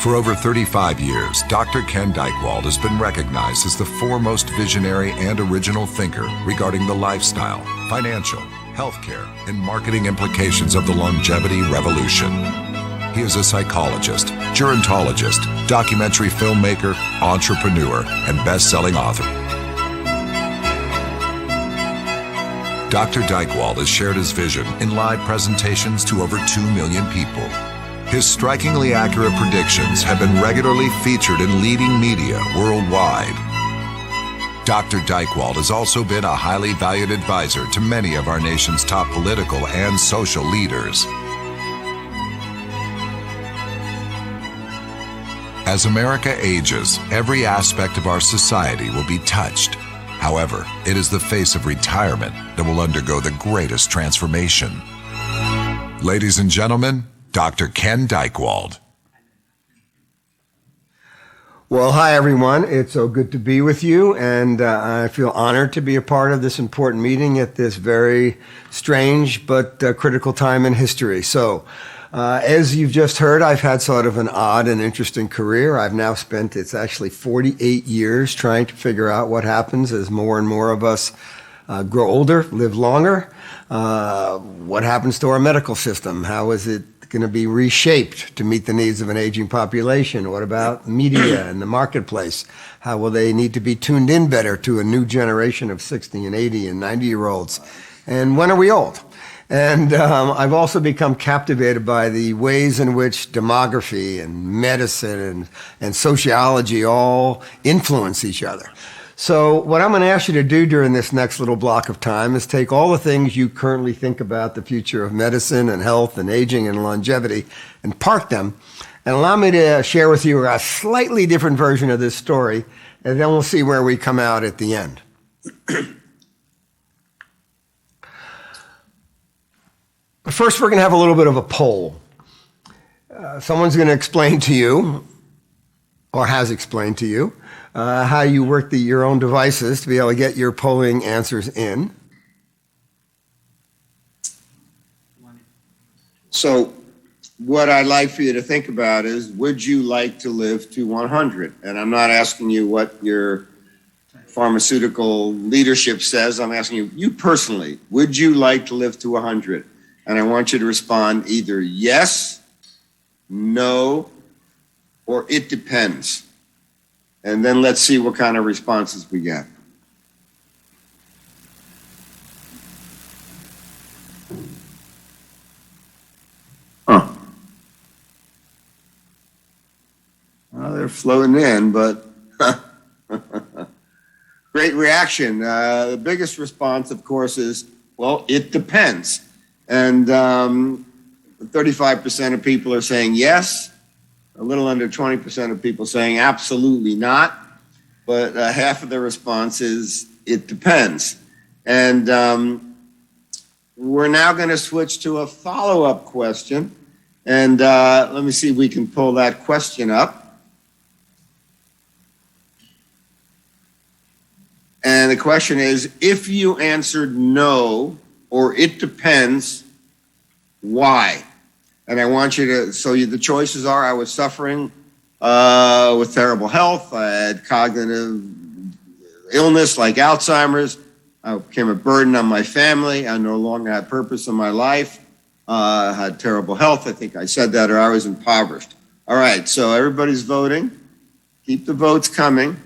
For over 35 years, Dr. Ken Dychtwald has been recognized as the foremost visionary and original thinker regarding the lifestyle, financial, healthcare, and marketing implications of the longevity revolution. He is a psychologist, gerontologist, documentary filmmaker, entrepreneur, and best-selling author. Dr. Dychtwald has shared his vision in live presentations to over 2 million people. His strikingly accurate predictions have been regularly featured in leading media worldwide. Dr. Dychtwald has also been a highly valued advisor to many of our nation's top political and social leaders. As America ages, every aspect of our society will be touched. However, it is the face of retirement that will undergo the greatest transformation. Ladies and gentlemen, Dr. Ken Dychtwald. Well, hi, everyone. It's so good to be with you, and I feel honored to be a part of this important meeting at this very strange but critical time in history. So, as you've just heard, I've had sort of an odd and interesting career. I've now spent, it's actually 48 years trying to figure out what happens as more and more of us grow older, live longer. What happens to our medical system? How is it going to be reshaped to meet the needs of an aging population? What about media and the marketplace? How will they need to be tuned in better to a new generation of 60 and 80 and 90-year-olds? And when are we old? And I've also become captivated by the ways in which demography and medicine and sociology all influence each other. So what I'm going to ask you to do during this next little block of time is take all the things you currently think about the future of medicine and health and aging and longevity and park them and allow me to share with you a slightly different version of this story, and then we'll see where we come out at the end. But first, we're going to have a little bit of a poll. Someone's going to explain to you, or has explained to you, how you work your own devices to be able to get your polling answers in. So what I'd like for you to think about is, would you like to live to 100? And I'm not asking you what your pharmaceutical leadership says. I'm asking you personally, would you like to live to 100? And I want you to respond either yes, no, or it depends. And then let's see what kind of responses we get. Huh. Well, they're floating in, but great reaction. The biggest response, of course, is, well, it depends. And 35% of people are saying yes. A little under 20% of people saying absolutely not, but half of the response is it depends. And we're now going to switch to a follow-up question. And let me see if we can pull that question up. And the question is, if you answered no or it depends, why? And I want you to, the choices are, I was suffering with terrible health. I had cognitive illness like Alzheimer's. I became a burden on my family. I no longer had purpose in my life. I had terrible health. I think I said that, or I was impoverished. All right, so everybody's voting. Keep the votes coming.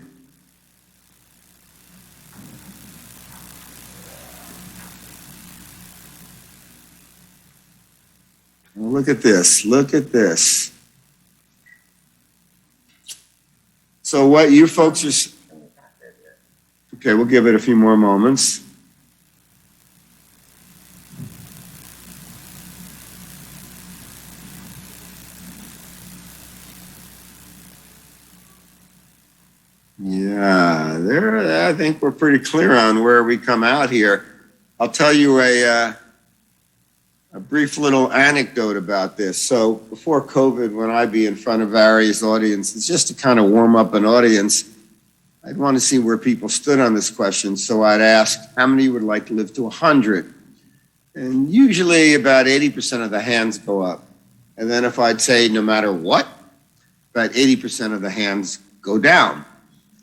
Look at this, look at this. So what you folks are, okay, we'll give it a few more moments. Yeah, I think we're pretty clear on where we come out here. I'll tell you a brief little anecdote about this. So before COVID, when I'd be in front of various audiences, just to kind of warm up an audience, I'd want to see where people stood on this question. So I'd ask, how many would like to live to 100? And usually about 80% of the hands go up. And then if I'd say, no matter what, about 80% of the hands go down.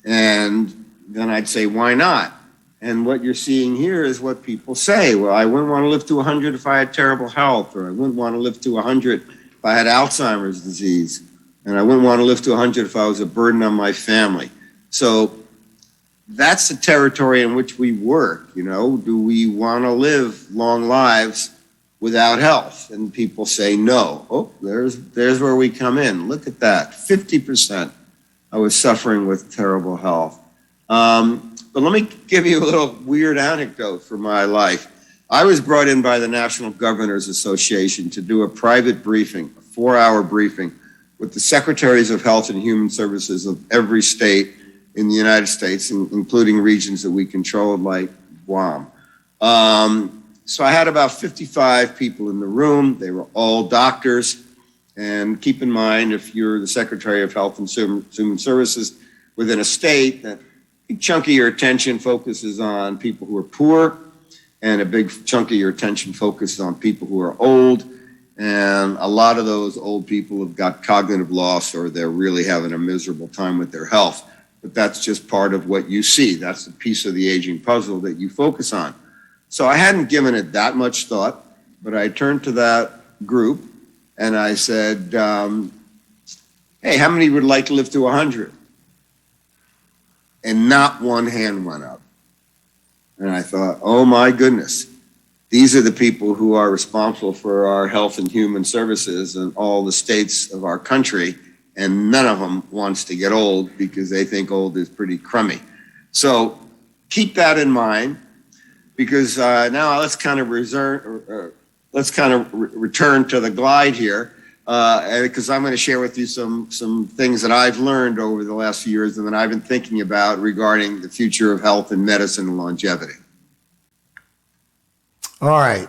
And then I'd say, why not? And what you're seeing here is what people say. Well, I wouldn't want to live to 100 if I had terrible health, or I wouldn't want to live to 100 if I had Alzheimer's disease, and I wouldn't want to live to 100 if I was a burden on my family. So that's the territory in which we work. Do we want to live long lives without health? And people say no. Oh, there's where we come in. Look at that, 50% I was suffering with terrible health. But let me give you a little weird anecdote from my life. I was brought in by the National Governors Association to do a private briefing, a 4-hour briefing, with the Secretaries of Health and Human Services of every state in the United States, including regions that we controlled like Guam. So I had about 55 people in the room. They were all doctors. And keep in mind, if you're the Secretary of Health and Human Services within a state, that a big chunk of your attention focuses on people who are poor, and a big chunk of your attention focuses on people who are old. And a lot of those old people have got cognitive loss, or they're really having a miserable time with their health. But that's just part of what you see. That's the piece of the aging puzzle that you focus on. So I hadn't given it that much thought, but I turned to that group and I said, hey, how many would like to live to 100? And not one hand went up. And I thought, oh my goodness, these are the people who are responsible for our health and human services in all the states of our country, and none of them wants to get old because they think old is pretty crummy. So keep that in mind, because now let's kind of return to the glide here, because I'm going to share with you some things that I've learned over the last few years and that I've been thinking about regarding the future of health and medicine and longevity. All right,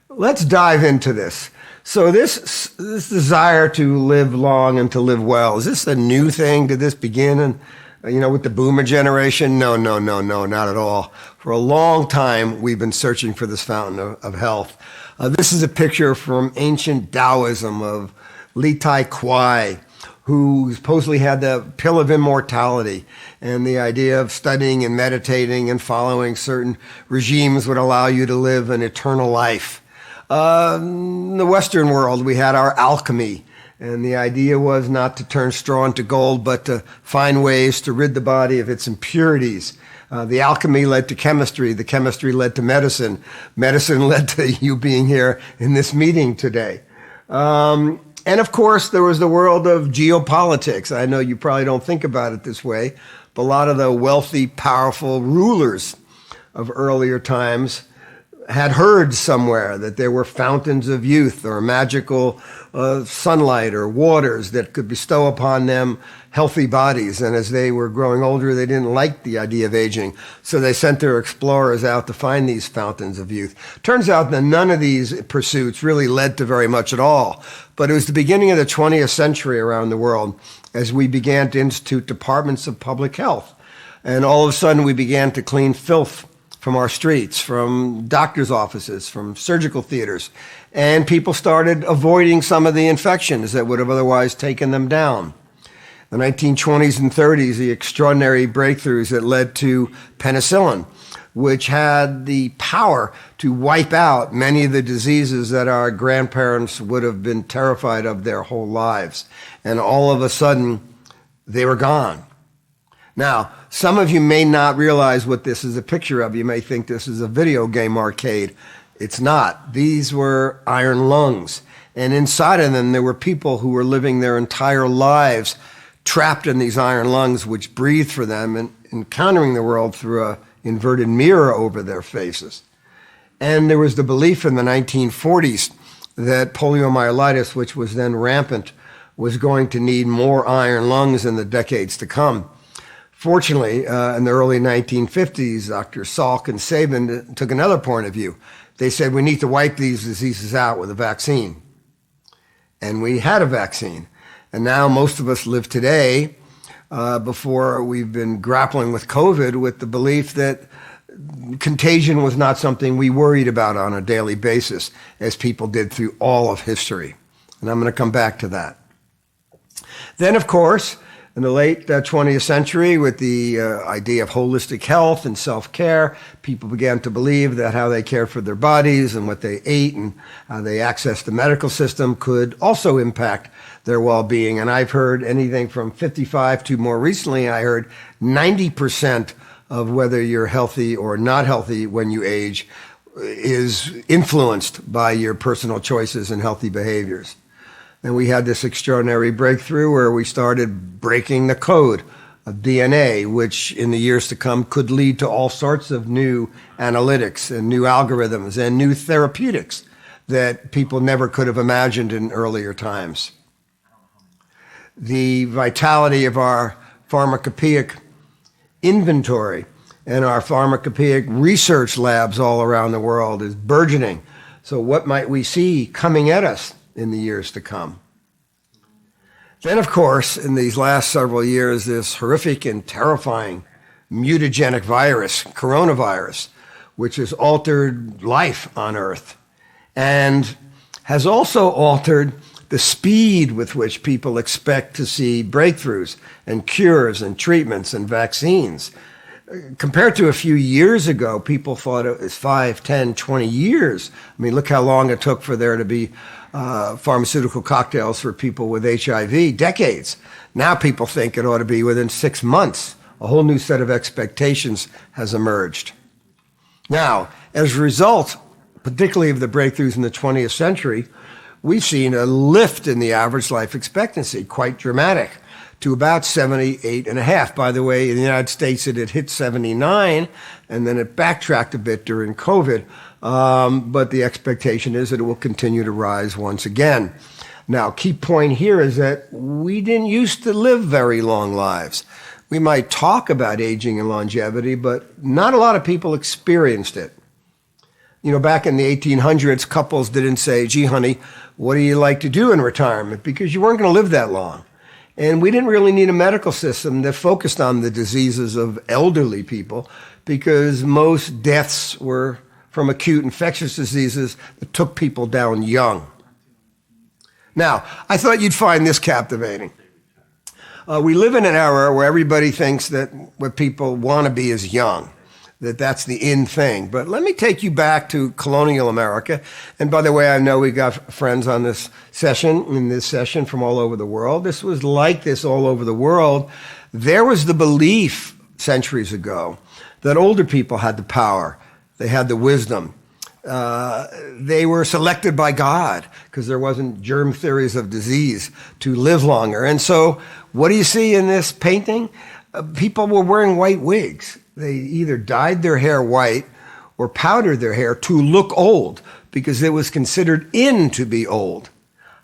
let's dive into this. So this desire to live long and to live well, is this a new thing? Did this begin with the boomer generation? No, not at all. For a long time, we've been searching for this fountain of health. This is a picture from ancient Taoism of Li Tai Kwai, who supposedly had the pill of immortality, and the idea of studying and meditating and following certain regimes would allow you to live an eternal life. In the Western world, we had our alchemy, and the idea was not to turn straw into gold, but to find ways to rid the body of its impurities. The alchemy led to chemistry. The chemistry led to medicine. Medicine led to you being here in this meeting today. And of course, there was the world of geopolitics. I know you probably don't think about it this way, but a lot of the wealthy, powerful rulers of earlier times had heard somewhere that there were fountains of youth or magical sunlight or waters that could bestow upon them healthy bodies. And as they were growing older, they didn't like the idea of aging. So they sent their explorers out to find these fountains of youth. Turns out that none of these pursuits really led to very much at all. But it was the beginning of the 20th century around the world as we began to institute departments of public health. And all of a sudden, we began to clean filth from our streets, from doctors' offices, from surgical theaters. And people started avoiding some of the infections that would have otherwise taken them down. The 1920s and 30s, the extraordinary breakthroughs that led to penicillin, which had the power to wipe out many of the diseases that our grandparents would have been terrified of their whole lives. And all of a sudden, they were gone. Now, some of you may not realize what this is a picture of. You may think this is a video game arcade. It's not. These were iron lungs. And inside of them, there were people who were living their entire lives trapped in these iron lungs, which breathed for them and encountering the world through an inverted mirror over their faces. And there was the belief in the 1940s that poliomyelitis, which was then rampant, was going to need more iron lungs in the decades to come. Fortunately, in the early 1950s, Dr. Salk and Sabin took another point of view. They said we need to wipe these diseases out with a vaccine. And we had a vaccine. And now most of us live today, before we've been grappling with COVID, with the belief that contagion was not something we worried about on a daily basis, as people did through all of history. And I'm going to come back to that. Then, of course, in the late 20th century, with the idea of holistic health and self-care, people began to believe that how they cared for their bodies and what they ate and how they accessed the medical system could also impact their well-being. And I've heard anything from 55 to more recently, I heard 90% of whether you're healthy or not healthy when you age is influenced by your personal choices and healthy behaviors. And we had this extraordinary breakthrough where we started breaking the code of DNA, which in the years to come could lead to all sorts of new analytics and new algorithms and new therapeutics that people never could have imagined in earlier times. The vitality of our pharmacopoeic inventory and our pharmacopoeic research labs all around the world is burgeoning. So what might we see coming at us in the years to come? Then, of course, in these last several years, this horrific and terrifying mutagenic virus, coronavirus, which has altered life on Earth and has also altered the speed with which people expect to see breakthroughs and cures and treatments and vaccines. Compared to a few years ago, people thought it was 5, 10, 20 years. I mean, look how long it took for there to be pharmaceutical cocktails for people with HIV, decades. Now people think it ought to be within 6 months. A whole new set of expectations has emerged. Now, as a result, particularly of the breakthroughs in the 20th century, we've seen a lift in the average life expectancy, quite dramatic, to about 78 and a half. By the way, in the United States, it had hit 79, and then it backtracked a bit during COVID. But the expectation is that it will continue to rise once again. Now, key point here is that we didn't used to live very long lives. We might talk about aging and longevity, but not a lot of people experienced it. You know, back in the 1800s, couples didn't say, gee, honey, what do you like to do in retirement? Because you weren't going to live that long. And we didn't really need a medical system that focused on the diseases of elderly people because most deaths were from acute infectious diseases that took people down young. Now, I thought you'd find this captivating. We live in an era where everybody thinks that what people want to be is young, that that's the in thing. But let me take you back to colonial America. And by the way, I know we got friends on this session from all over the world. This was like this all over the world. There was the belief centuries ago that older people had the power. They had the wisdom. They were selected by God because there wasn't germ theories of disease to live longer. And so what do you see in this painting? People were wearing white wigs. They either dyed their hair white or powdered their hair to look old because it was considered in to be old.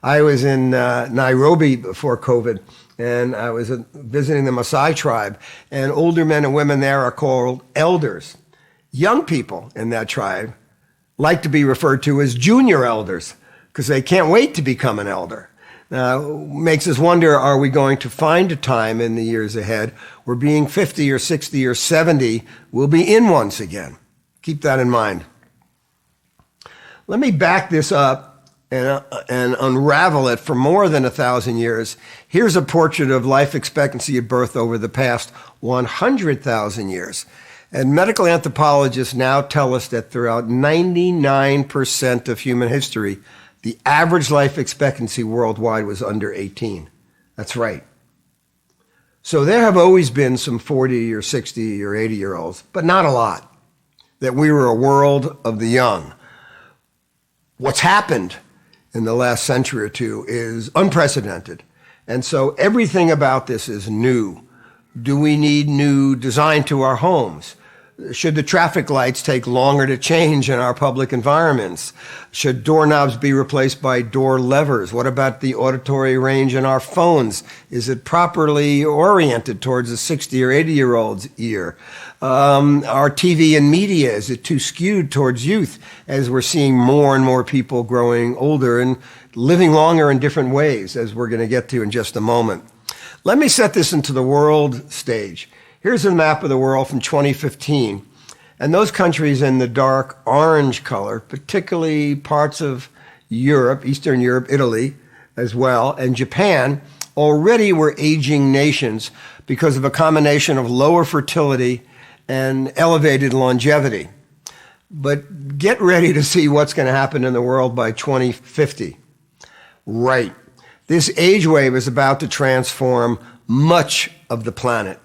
I was in Nairobi before COVID, and I was visiting the Maasai tribe, and older men and women there are called elders. Young people in that tribe like to be referred to as junior elders because they can't wait to become an elder. Now, makes us wonder, are we going to find a time in the years ahead where being 50 or 60 or 70 will be in once again? Keep that in mind. Let me back this up and unravel it for more than 1,000 years. Here's a portrait of life expectancy at birth over the past 100,000 years. And medical anthropologists now tell us that throughout 99% of human history, the average life expectancy worldwide was under 18. That's right. So there have always been some 40 or 60 or 80-year-olds, but not a lot, that we were a world of the young. What's happened in the last century or two is unprecedented. And so everything about this is new. Do we need new design to our homes? Should the traffic lights take longer to change in our public environments? Should doorknobs be replaced by door levers? What about the auditory range in our phones? Is it properly oriented towards a 60 or 80-year-old's ear? Our TV and media, is it too skewed towards youth as we're seeing more and more people growing older and living longer in different ways, as we're going to get to in just a moment? Let me set this into the world stage. Here's a map of the world from 2015. And those countries in the dark orange color, particularly parts of Europe, Eastern Europe, Italy as well, and Japan, already were aging nations because of a combination of lower fertility and elevated longevity. But get ready to see what's going to happen in the world by 2050. Right. This age wave is about to transform much of the planet.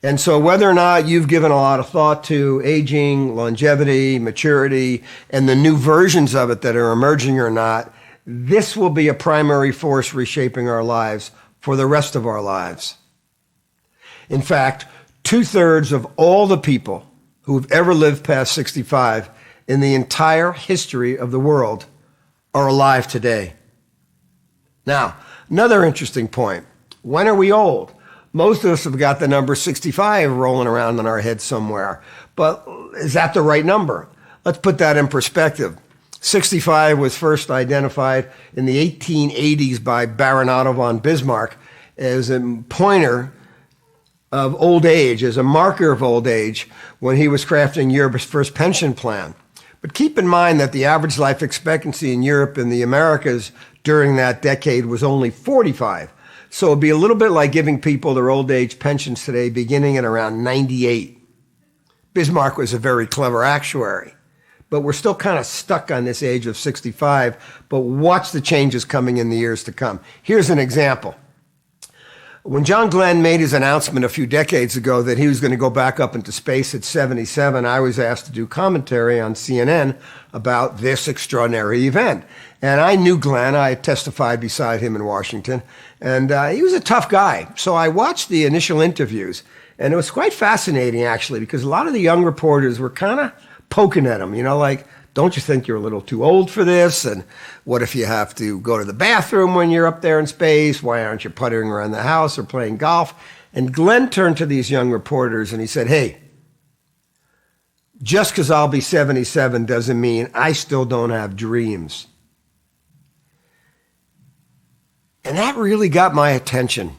And so whether or not you've given a lot of thought to aging, longevity, maturity, and the new versions of it that are emerging or not, this will be a primary force reshaping our lives for the rest of our lives. In fact, 2/3 of all the people who've ever lived past 65 in the entire history of the world are alive today. Now, another interesting point. When are we old? Most of us have got the number 65 rolling around in our head somewhere. But is that the right number? Let's put that in perspective. 65 was first identified in the 1880s by Baron Otto von Bismarck as a pointer of old age, as a marker of old age when he was crafting Europe's first pension plan. But keep in mind that the average life expectancy in Europe and the Americas during that decade was only 45. So it'd be a little bit like giving people their old age pensions today beginning at around 98. Bismarck was a very clever actuary, but we're still kind of stuck on this age of 65, but watch the changes coming in the years to come. Here's an example. When John Glenn made his announcement a few decades ago that he was going to go back up into space at 77, I was asked to do commentary on CNN about this extraordinary event. And I knew Glenn. I testified beside him in Washington. And he was a tough guy. So I watched the initial interviews. And it was quite fascinating, actually, because a lot of the young reporters were kind of poking at him, like, don't you think you're a little too old for this? And what if you have to go to the bathroom when you're up there in space? Why aren't you puttering around the house or playing golf? And Glenn turned to these young reporters and he said, hey, just because I'll be 77 doesn't mean I still don't have dreams. And that really got my attention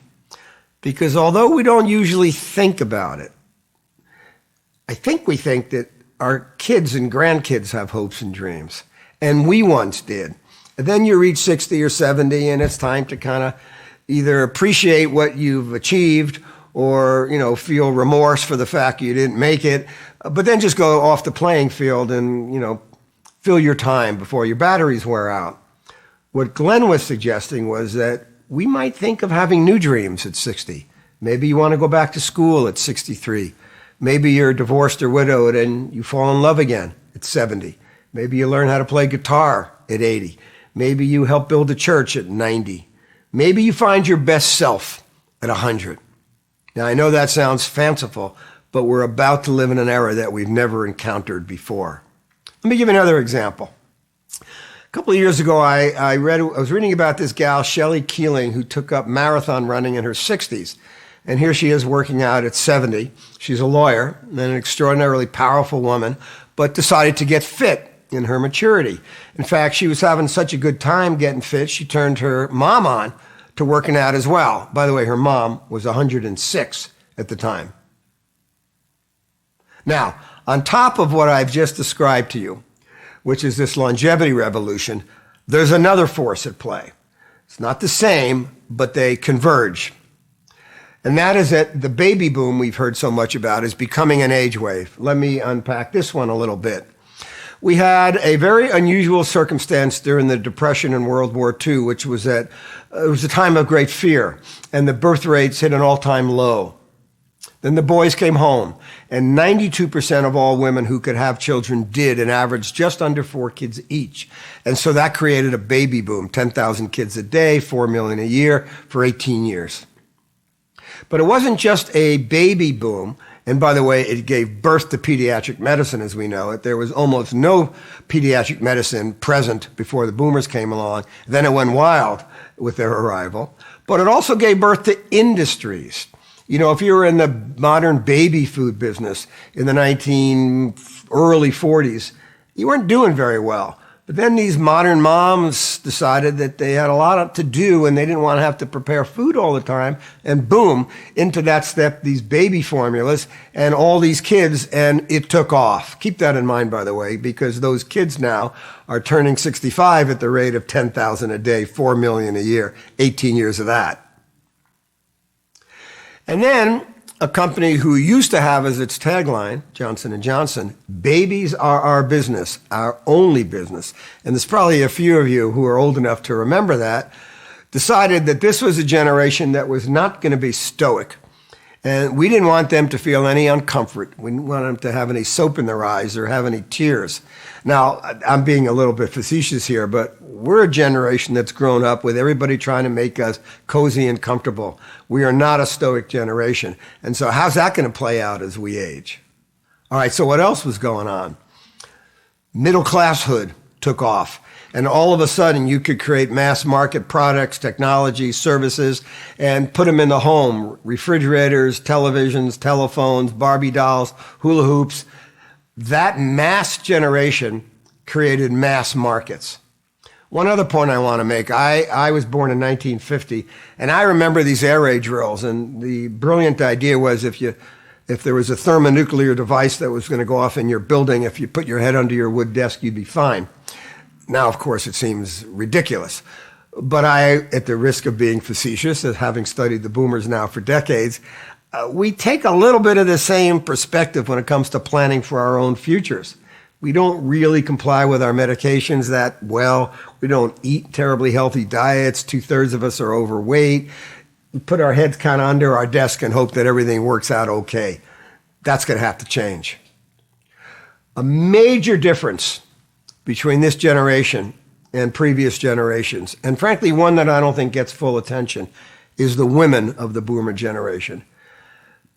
because although we don't usually think about it, I think we think that our kids and grandkids have hopes and dreams, and we once did. And then you reach 60 or 70, and it's time to kind of either appreciate what you've achieved or, feel remorse for the fact you didn't make it, but then just go off the playing field and, fill your time before your batteries wear out. What Glenn was suggesting was that we might think of having new dreams at 60. Maybe you want to go back to school at 63. Maybe you're divorced or widowed and you fall in love again at 70. Maybe you learn how to play guitar at 80. Maybe you help build a church at 90. Maybe you find your best self at 100. Now, I know that sounds fanciful, but we're about to live in an era that we've never encountered before. Let me give you another example. A couple of years ago, I was reading about this gal, Shelley Keeling, who took up marathon running in her 60s. And here she is working out at 70. She's a lawyer and an extraordinarily powerful woman, but decided to get fit in her maturity. In fact, she was having such a good time getting fit, she turned her mom on to working out as well. By the way, her mom was 106 at the time. Now, on top of what I've just described to you, which is this longevity revolution, there's another force at play. It's not the same, but they converge. And that is that the baby boom we've heard so much about is becoming an age wave. Let me unpack this one a little bit. We had a very unusual circumstance during the Depression and World War II, which was that it was a time of great fear, and the birth rates hit an all-time low. Then the boys came home, and 92% of all women who could have children did, and averaged just under 4 kids each. And so that created a baby boom, 10,000 kids a day, 4 million a year for 18 years. But it wasn't just a baby boom. And by the way, it gave birth to pediatric medicine as we know it. There was almost no pediatric medicine present before the boomers came along. Then it went wild with their arrival. But it also gave birth to industries. If you were in the modern baby food business in the early 40s, you weren't doing very well. But then these modern moms decided that they had a lot to do and they didn't want to have to prepare food all the time. And boom, into that step, these baby formulas and all these kids, and it took off. Keep that in mind, by the way, because those kids now are turning 65 at the rate of 10,000 a day, 4 million a year, 18 years of that. And then a company who used to have as its tagline, Johnson & Johnson, babies are our business, our only business. And there's probably a few of you who are old enough to remember that, decided that this was a generation that was not going to be stoic. And we didn't want them to feel any uncomfort. We didn't want them to have any soap in their eyes or have any tears. Now, I'm being a little bit facetious here, but we're a generation that's grown up with everybody trying to make us cozy and comfortable. We are not a stoic generation. And so how's that going to play out as we age? All right, so what else was going on? Middle classhood took off. And all of a sudden, you could create mass market products, technology, services, and put them in the home. Refrigerators, televisions, telephones, Barbie dolls, hula hoops. That mass generation created mass markets. One other point I want to make. I was born in 1950, and I remember these air raid drills. And the brilliant idea was if there was a thermonuclear device that was going to go off in your building, if you put your head under your wood desk, you'd be fine. Now, of course, it seems ridiculous. But at the risk of being facetious, as having studied the boomers now for decades, we take a little bit of the same perspective when it comes to planning for our own futures. We don't really comply with our medications that well. We don't eat terribly healthy diets. 2/3 of us are overweight. We put our heads kind of under our desk and hope that everything works out okay. That's going to have to change. A major difference between this generation and previous generations, and frankly, one that I don't think gets full attention, is the women of the boomer generation.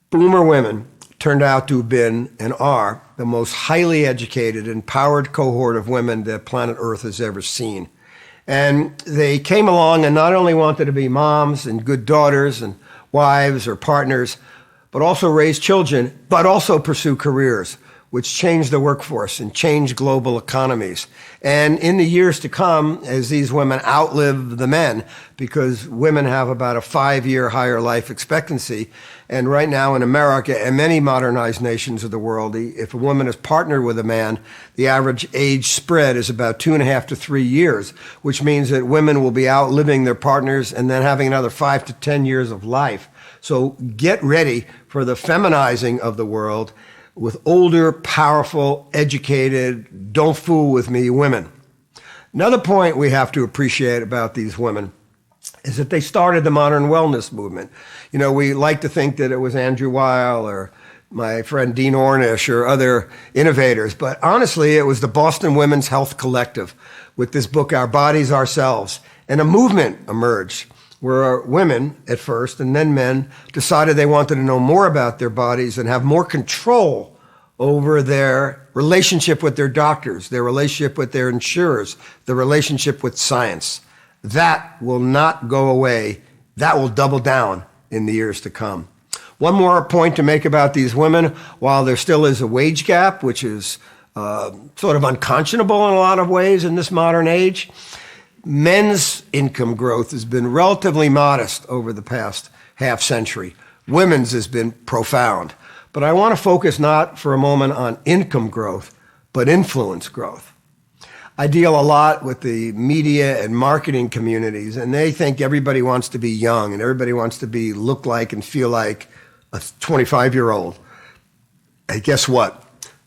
Boomer women turned out to have been and are the most highly educated, empowered cohort of women that planet Earth has ever seen. And they came along and not only wanted to be moms and good daughters and wives or partners, but also raise children, but also pursue careers, which changed the workforce and changed global economies. And in the years to come, as these women outlive the men, because women have about a 5-year higher life expectancy, and right now in America and many modernized nations of the world, if a woman is partnered with a man, the average age spread is about 2.5 to 3 years, which means that women will be outliving their partners and then having another 5 to 10 years of life. So get ready for the feminizing of the world with older, powerful, educated, don't fool with me women. Another point we have to appreciate about these women is that they started the modern wellness movement. You know, we like to think that it was Andrew Weil or my friend Dean Ornish or other innovators, but honestly, it was the Boston Women's Health Collective with this book, Our Bodies, Ourselves, and a movement emerged where women at first and then men decided they wanted to know more about their bodies and have more control over their relationship with their doctors, their relationship with their insurers, their relationship with science. That will not go away. That will double down in the years to come. One more point to make about these women, while there still is a wage gap, which is sort of unconscionable in a lot of ways in this modern age, men's income growth has been relatively modest over the past half century. Women's has been profound. But I want to focus not for a moment on income growth, but influence growth. I deal a lot with the media and marketing communities, and they think everybody wants to be young and everybody wants to look like and feel like a 25-year-old. Hey, guess what?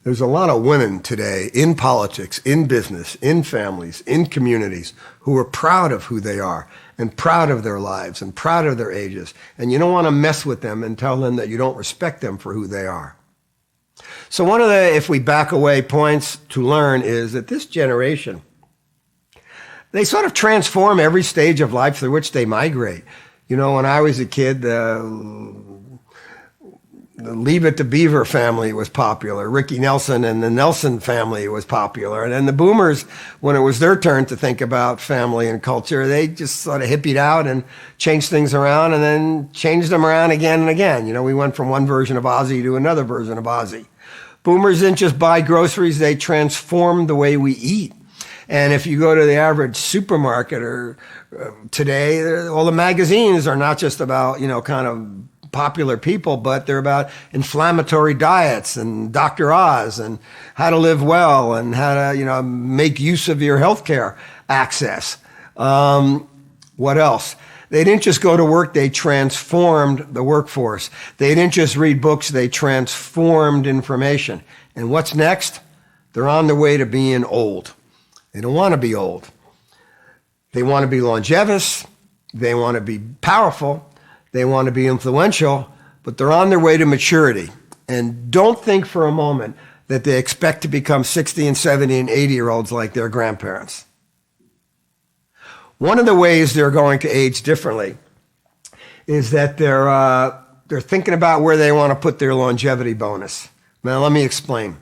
There's a lot of women today in politics, in business, in families, in communities who are proud of who they are and proud of their lives and proud of their ages. And you don't want to mess with them and tell them that you don't respect them for who they are. So one of the, if we back away, points to learn is that this generation, they sort of transform every stage of life through which they migrate. You know, when I was a kid, the Leave It to Beaver family was popular. Ricky Nelson and the Nelson family was popular. And then the boomers, when it was their turn to think about family and culture, they just sort of hippied out and changed things around and then changed them around again and again. You know, we went from one version of Ozzy to another version of Ozzy. Boomers didn't just buy groceries, they transformed the way we eat. And if you go to the average supermarket or today, all the magazines are not just about, you know, kind of popular people, but they're about inflammatory diets and Dr. Oz and how to live well and how to, you know, make use of your healthcare access. What else? They didn't just go to work, they transformed the workforce. They didn't just read books, they transformed information. And what's next? They're on their way to being old. They don't want to be old. They want to be longevous. They want to be powerful. They want to be influential, but they're on their way to maturity. And don't think for a moment that they expect to become 60 and 70 and 80-year-olds like their grandparents. One of the ways they're going to age differently is that they're thinking about where they want to put their longevity bonus. Now, let me explain.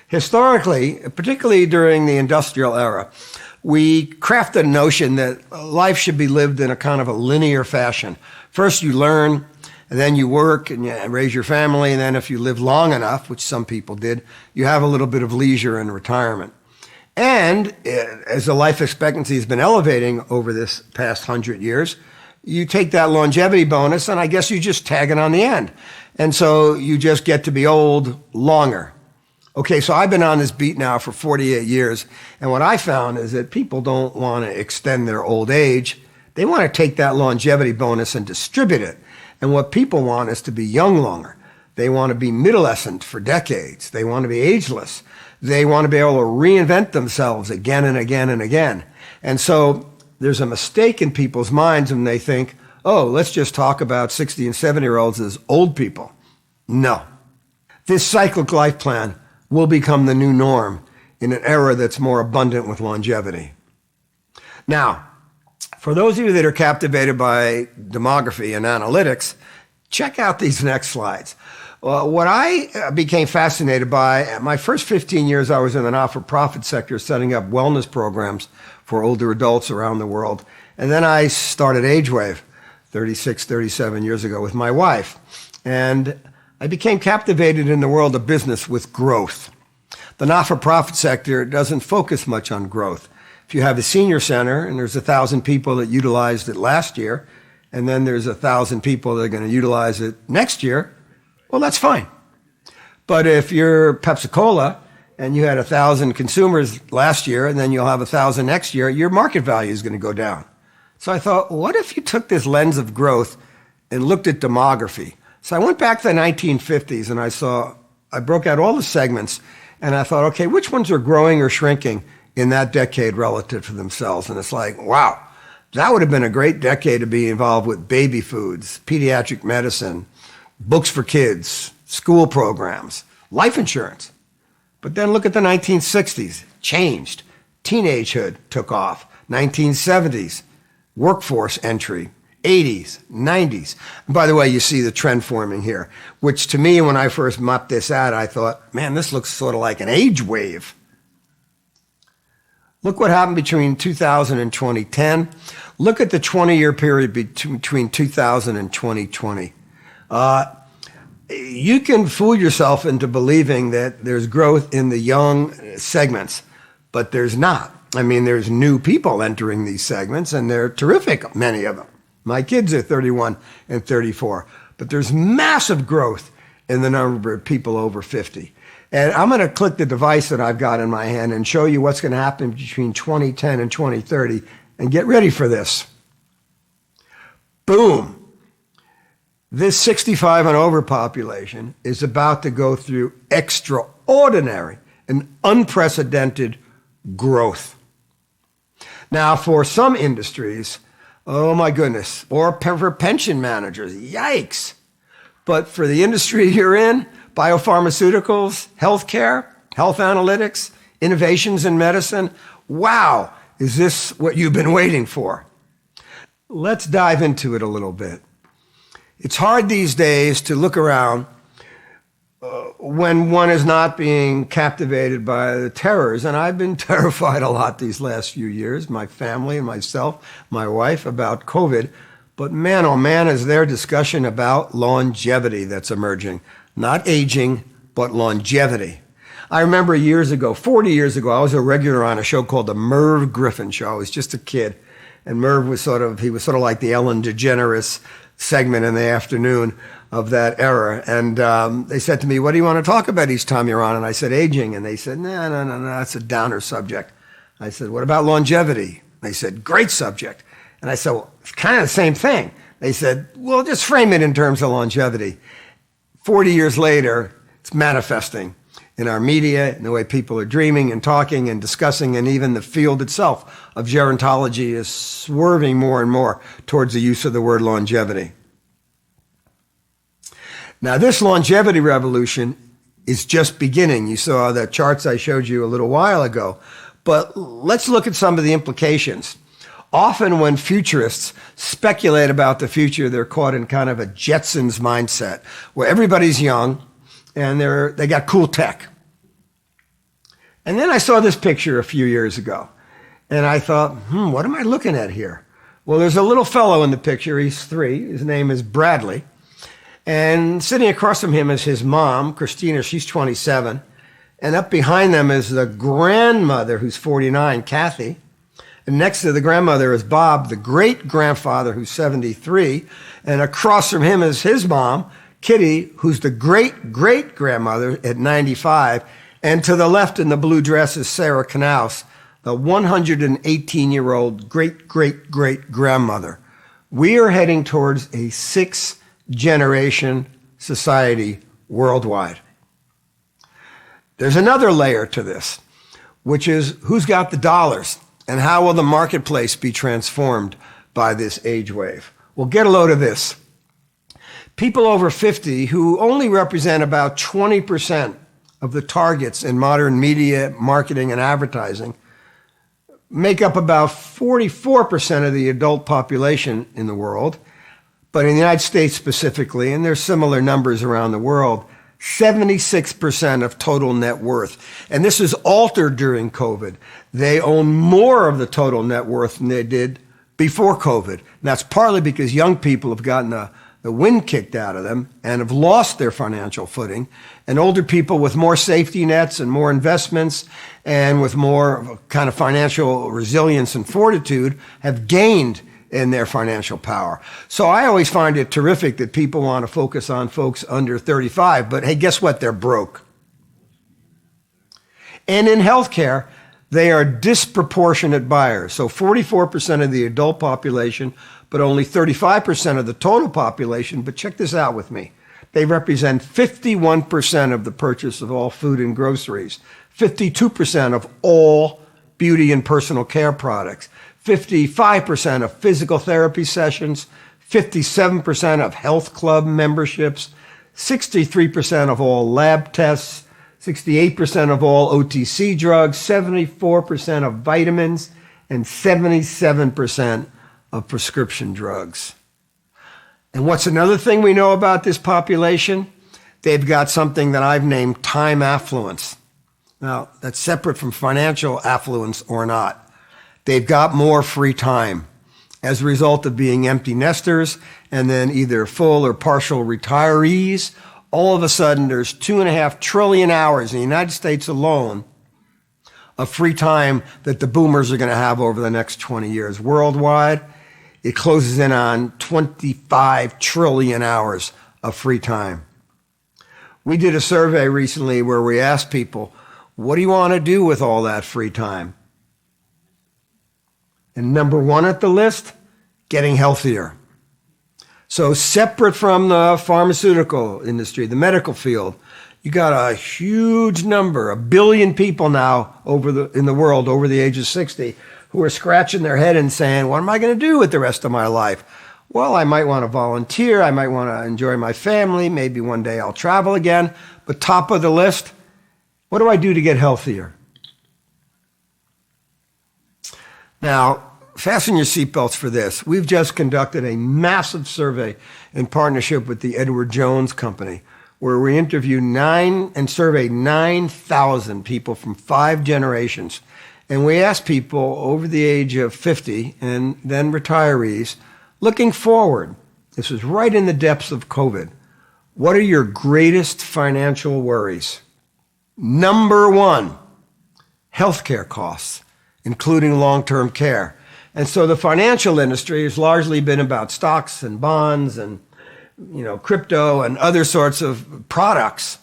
Historically, particularly during the industrial era, we crafted a notion that life should be lived in a kind of a linear fashion. First you learn, and then you work and you raise your family, and then if you live long enough, which some people did, you have a little bit of leisure and retirement. And as the life expectancy has been elevating over this past 100 years, you take that longevity bonus, and I guess you just tag it on the end. And so you just get to be old longer. Okay, so I've been on this beat now for 48 years, and what I found is that people don't want to extend their old age. They want to take that longevity bonus and distribute it. And what people want is to be young longer. They want to be middlescent for decades. They want to be ageless. They want to be able to reinvent themselves again and again and again. And so there's a mistake in people's minds when they think, oh, let's just talk about 60 and 70-year-olds as old people. No. This cyclic life plan will become the new norm in an era that's more abundant with longevity. Now, for those of you that are captivated by demography and analytics, check out these next slides. What I became fascinated by, my first 15 years I was in the not-for-profit sector setting up wellness programs for older adults around the world. And then I started AgeWave 36, 37 years ago with my wife. And I became captivated in the world of business with growth. The not-for-profit sector doesn't focus much on growth. If you have a senior center and there's 1,000 people that utilized it last year, and then there's 1,000 people that are going to utilize it next year, well, that's fine. But if you're Pepsi-Cola and you had 1,000 consumers last year and then you'll have 1,000 next year, your market value is going to go down. So I thought, what if you took this lens of growth and looked at demography? So I went back to the 1950s and I broke out all the segments and I thought, okay, which ones are growing or shrinking in that decade relative to themselves? And it's like, wow, that would have been a great decade to be involved with baby foods, pediatric medicine, books for kids, school programs, life insurance. But then look at the 1960s, changed. Teenagehood took off. 1970s, workforce entry. 80s, 90s. And by the way, you see the trend forming here, which to me, when I first mapped this out, I thought, man, this looks sort of like an age wave. Look what happened between 2000 and 2010. Look at the 20-year period between 2000 and 2020. You can fool yourself into believing that there's growth in the young segments, but there's not. I mean, there's new people entering these segments, and they're terrific, many of them. My kids are 31 and 34, but there's massive growth in the number of people over 50. And I'm going to click the device that I've got in my hand and show you what's going to happen between 2010 and 2030, and get ready for this. Boom. This 65 and over population is about to go through extraordinary and unprecedented growth. Now, for some industries, oh my goodness, or for pension managers, yikes. But for the industry you're in, biopharmaceuticals, healthcare, health analytics, innovations in medicine, wow, is this what you've been waiting for? Let's dive into it a little bit. It's hard these days to look around when one is not being captivated by the terrors. And I've been terrified a lot these last few years, my family and myself, my wife, about COVID. But man, oh man, is there discussion about longevity that's emerging. Not aging, but longevity. I remember years ago, 40 years ago, I was a regular on a show called The Merv Griffin Show. I was just a kid. And Merv was sort of like the Ellen DeGeneres segment in the afternoon of that era. And they said to me, what do you want to talk about each time you're on? And I said, aging. And they said, no, that's a downer subject. I said, what about longevity? They said, great subject. And I said, well, it's kind of the same thing. They said, well, just frame it in terms of longevity. 40 years later, it's manifesting in our media, in the way people are dreaming and talking and discussing, and even the field itself of gerontology is swerving more and more towards the use of the word longevity. Now, this longevity revolution is just beginning. You saw the charts I showed you a little while ago, but let's look at some of the implications. Often when futurists speculate about the future, they're caught in kind of a Jetsons mindset, where everybody's young and they got cool tech. And then I saw this picture a few years ago, and I thought, what am I looking at here? Well, there's a little fellow in the picture. He's 3. His name is Bradley. And sitting across from him is his mom, Christina. She's 27. And up behind them is the grandmother, who's 49, Kathy. And next to the grandmother is Bob, the great-grandfather, who's 73. And across from him is his mom, Kitty, who's the great-great-grandmother at 95. And to the left in the blue dress is Sarah Knaus, the 118-year-old great-great-great-grandmother. We are heading towards a 6th-generation society worldwide. There's another layer to this, which is who's got the dollars and how will the marketplace be transformed by this age wave? Well, get a load of this. People over 50 who only represent about 20% of the targets in modern media, marketing, and advertising make up about 44% of the adult population in the world. But in the United States specifically, and there's similar numbers around the world, 76% of total net worth. And this is altered during COVID. They own more of the total net worth than they did before COVID. And that's partly because young people have gotten the wind kicked out of them and have lost their financial footing. And older people with more safety nets and more investments and with more kind of financial resilience and fortitude have gained in their financial power. So I always find it terrific that people want to focus on folks under 35, but hey, guess what? They're broke. And in healthcare, they are disproportionate buyers. So 44% of the adult population, but only 35% of the total population. But check this out with me. They represent 51% of the purchase of all food and groceries, 52% of all beauty and personal care products, 55% of physical therapy sessions, 57% of health club memberships, 63% of all lab tests, 68% of all OTC drugs, 74% of vitamins, and 77% of prescription drugs. And what's another thing we know about this population? They've got something that I've named time affluence. Now, that's separate from financial affluence or not. They've got more free time as a result of being empty nesters and then either full or partial retirees. All of a sudden, there's 2.5 trillion hours in the United States alone of free time that the boomers are going to have over the next 20 years. Worldwide, it closes in on 25 trillion hours of free time. We did a survey recently where we asked people, what do you want to do with all that free time? And number 1 at the list, getting healthier. So separate from the pharmaceutical industry, the medical field, you got a huge number, 1 billion people now in the world over the age of 60 who are scratching their head and saying, what am I going to do with the rest of my life? Well, I might want to volunteer. I might want to enjoy my family. Maybe one day I'll travel again. But top of the list, what do I do to get healthier? Now, fasten your seatbelts for this. We've just conducted a massive survey in partnership with the Edward Jones Company, where we interviewed and surveyed 9,000 people from 5 generations. And we asked people over the age of 50 and then retirees, looking forward, this was right in the depths of COVID, what are your greatest financial worries? Number 1, healthcare costs, including long-term care. And so the financial industry has largely been about stocks and bonds and crypto and other sorts of products.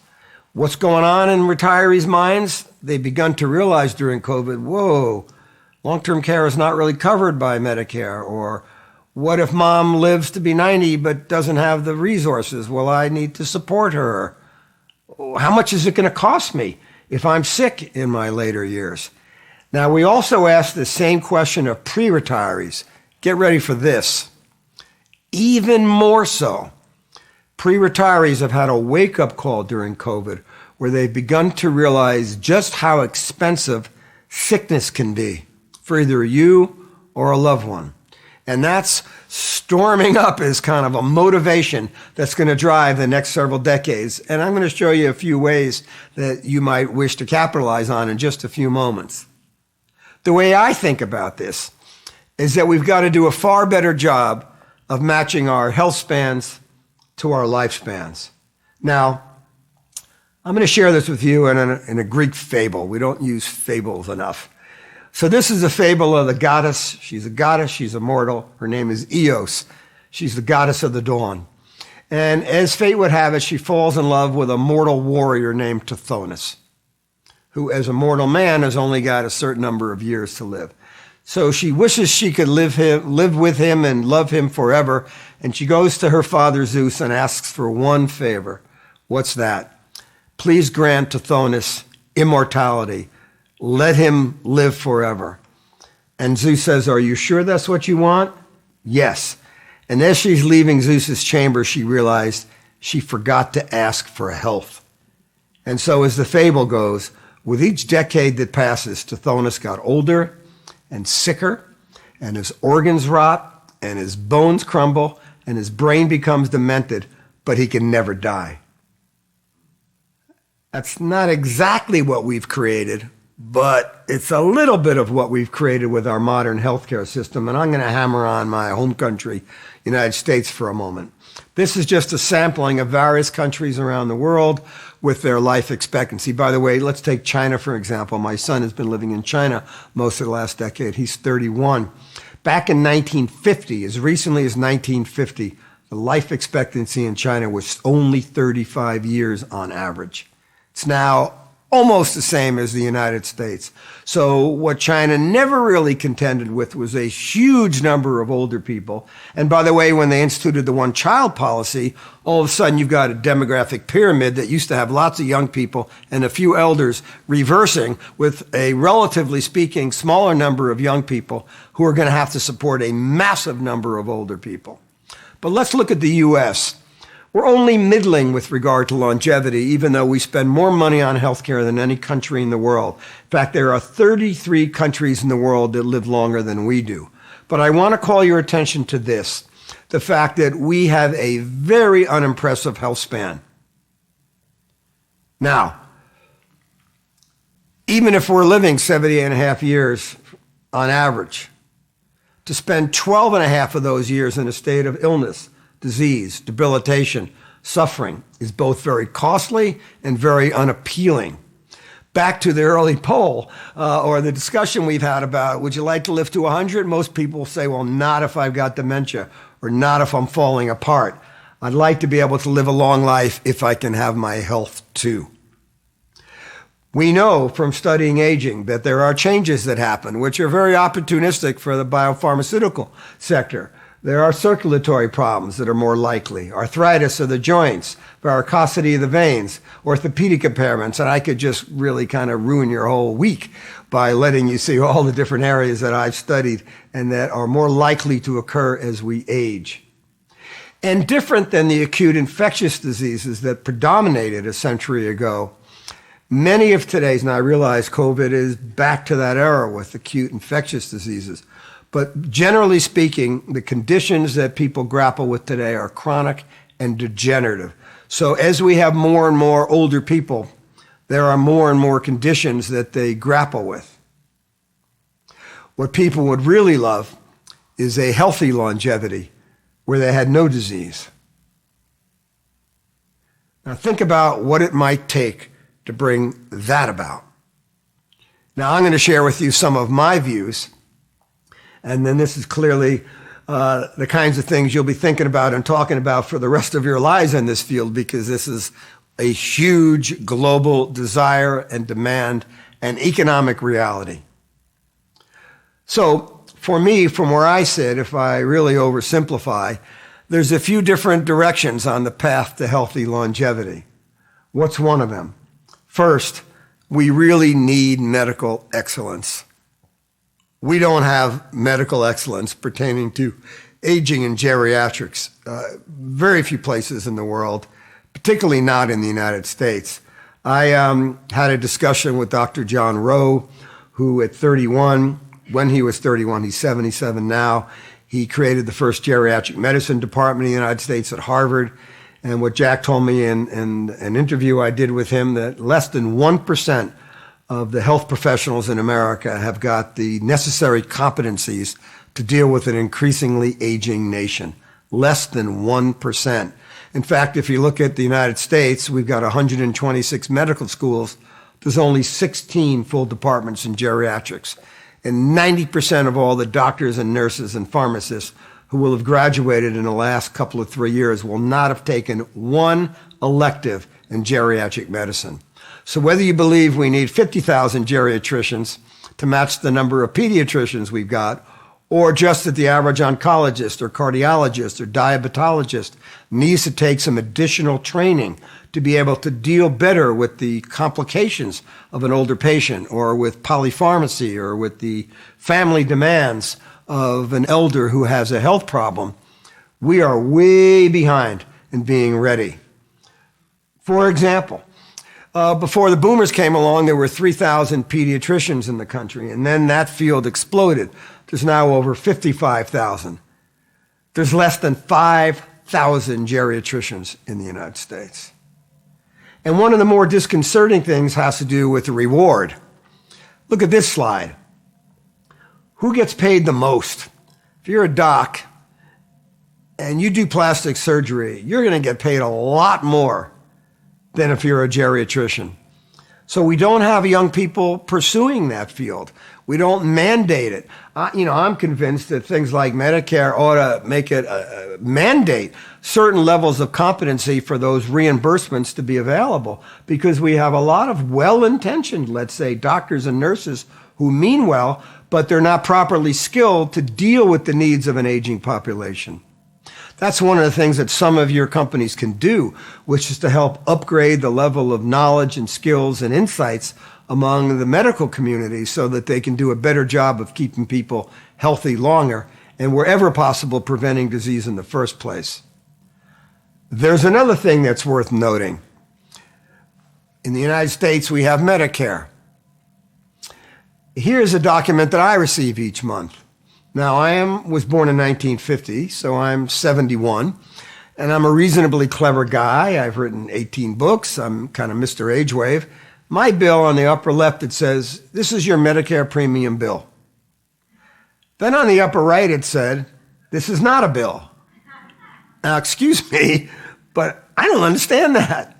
What's going on in retirees' minds? They've begun to realize during COVID, whoa, long-term care is not really covered by Medicare? Or what if mom lives to be 90 but doesn't have the resources? Will I need to support her? How much is it going to cost me if I'm sick in my later years? Now, we also ask the same question of pre-retirees. Get ready for this. Even more so, pre-retirees have had a wake-up call during COVID where they've begun to realize just how expensive sickness can be for either you or a loved one. And that's storming up as kind of a motivation that's going to drive the next several decades. And I'm going to show you a few ways that you might wish to capitalize on in just a few moments. The way I think about this is that we've got to do a far better job of matching our health spans to our lifespans. Now, I'm going to share this with you in a Greek fable. We don't use fables enough. So this is a fable of the goddess. She's a goddess. She's immortal. Her name is Eos. She's the goddess of the dawn. And as fate would have it, she falls in love with a mortal warrior named Tithonus, who as a mortal man has only got a certain number of years to live. So she wishes she could live with him and love him forever. And she goes to her father Zeus and asks for one favor. What's that? Please grant Tithonus immortality. Let him live forever. And Zeus says, are you sure that's what you want? Yes. And as she's leaving Zeus's chamber, she realized she forgot to ask for health. And so as the fable goes, with each decade that passes, Tithonus got older and sicker, and his organs rot, and his bones crumble, and his brain becomes demented, but he can never die. That's not exactly what we've created, but it's a little bit of what we've created with our modern healthcare system, and I'm going to hammer on my home country, United States, for a moment. This is just a sampling of various countries around the world with their life expectancy. By the way, let's take China, for example. My son has been living in China most of the last decade. He's 31. Back in 1950, as recently as 1950, the life expectancy in China was only 35 years on average. It's now almost the same as the United States. So what China never really contended with was a huge number of older people. And by the way, when they instituted the one-child policy, all of a sudden you've got a demographic pyramid that used to have lots of young people and a few elders reversing with a, relatively speaking, smaller number of young people who are going to have to support a massive number of older people. But let's look at the U.S. We're only middling with regard to longevity, even though we spend more money on healthcare than any country in the world. In fact, there are 33 countries in the world that live longer than we do. But I want to call your attention to this, the fact that we have a very unimpressive health span. Now, even if we're living 70 and a half years on average, to spend 12 and a half of those years in a state of illness, disease, debilitation, suffering is both very costly and very unappealing. Back to the early poll or the discussion we've had about, would you like to live to 100? Most people say, well, not if I've got dementia or not if I'm falling apart. I'd like to be able to live a long life if I can have my health too. We know from studying aging that there are changes that happen, which are very opportunistic for the biopharmaceutical sector. There are circulatory problems that are more likely, arthritis of the joints, varicosity of the veins, orthopedic impairments, and I could just really kind of ruin your whole week by letting you see all the different areas that I've studied and that are more likely to occur as we age. And different than the acute infectious diseases that predominated a century ago, many of today's, and I realize COVID is back to that era with acute infectious diseases, but generally speaking, the conditions that people grapple with today are chronic and degenerative. So as we have more and more older people, there are more and more conditions that they grapple with. What people would really love is a healthy longevity where they had no disease. Now think about what it might take to bring that about. Now I'm going to share with you some of my views. And then this is clearly the kinds of things you'll be thinking about and talking about for the rest of your lives in this field, because this is a huge global desire and demand and economic reality. So for me, from where I sit, if I really oversimplify, there's a few different directions on the path to healthy longevity. What's one of them? First, we really need medical excellence. We don't have medical excellence pertaining to aging and geriatrics. Very few places in the world, particularly not in the United States. I had a discussion with Dr. John Rowe, who at 31, when he was 31, he's 77 now, he created the first geriatric medicine department in the United States at Harvard. And what Jack told me in an interview I did with him, that less than 1% of the health professionals in America have got the necessary competencies to deal with an increasingly aging nation. Less than 1%. In fact, if you look at the United States, we've got 126 medical schools. There's only 16 full departments in geriatrics. And 90% of all the doctors and nurses and pharmacists who will have graduated in the last couple of 3 years will not have taken one elective in geriatric medicine. So whether you believe we need 50,000 geriatricians to match the number of pediatricians we've got, or just that the average oncologist or cardiologist or diabetologist needs to take some additional training to be able to deal better with the complications of an older patient, or with polypharmacy, or with the family demands of an elder who has a health problem, we are way behind in being ready. For example, before the boomers came along, there were 3,000 pediatricians in the country, and then that field exploded. There's now over 55,000. There's less than 5,000 geriatricians in the United States. And one of the more disconcerting things has to do with the reward. Look at this slide. Who gets paid the most? If you're a doc and you do plastic surgery, you're going to get paid a lot more than if you're a geriatrician. So we don't have young people pursuing that field. We don't mandate it. I'm convinced that things like Medicare ought to make it mandate certain levels of competency for those reimbursements to be available, because we have a lot of well-intentioned, let's say, doctors and nurses who mean well, but they're not properly skilled to deal with the needs of an aging population. That's one of the things that some of your companies can do, which is to help upgrade the level of knowledge and skills and insights among the medical community so that they can do a better job of keeping people healthy longer and, wherever possible, preventing disease in the first place. There's another thing that's worth noting. In the United States, we have Medicare. Here's a document that I receive each month. Now, I was born in 1950, so I'm 71, and I'm a reasonably clever guy. I've written 18 books. I'm kind of Mr. Age Wave. My bill on the upper left, it says, "This is your Medicare premium bill." Then on the upper right, it said, "This is not a bill." Now, excuse me, but I don't understand that.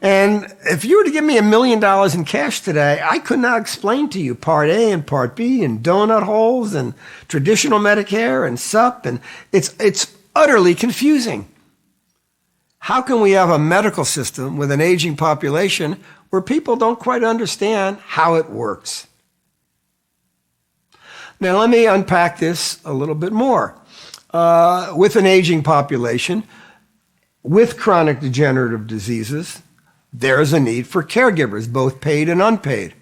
And if you were to give me $1 million in cash today, I could not explain to you Part A and Part B and donut holes and traditional Medicare and SUP, and it's utterly confusing. How can we have a medical system with an aging population where people don't quite understand how it works? Now, let me unpack this a little bit more. With an aging population, with chronic degenerative diseases, there is a need for caregivers, both paid and unpaid.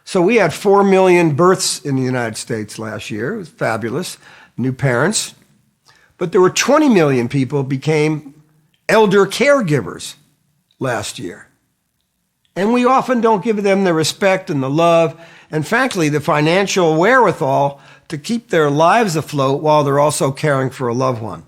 So we had 4 million births in the United States last year. It was fabulous. New parents. But there were 20 million people became elder caregivers last year. And we often don't give them the respect and the love and, frankly, the financial wherewithal to keep their lives afloat while they're also caring for a loved one.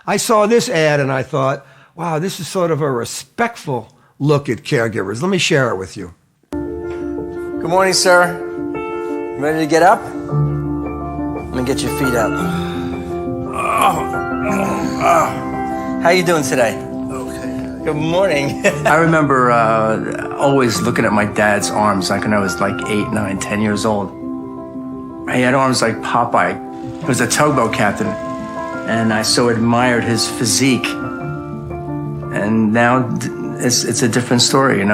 I saw this ad and I thought, wow, this is sort of a respectful look at caregivers. Let me share it with you. Good morning, sir. Ready to get up? Let me get your feet up. How you doing today? Okay. Good morning. I remember always looking at my dad's arms like when I was like 8, 9, 10 years old. He had arms like Popeye. He was a tugboat captain, and I so admired his physique. And now it's a different story, And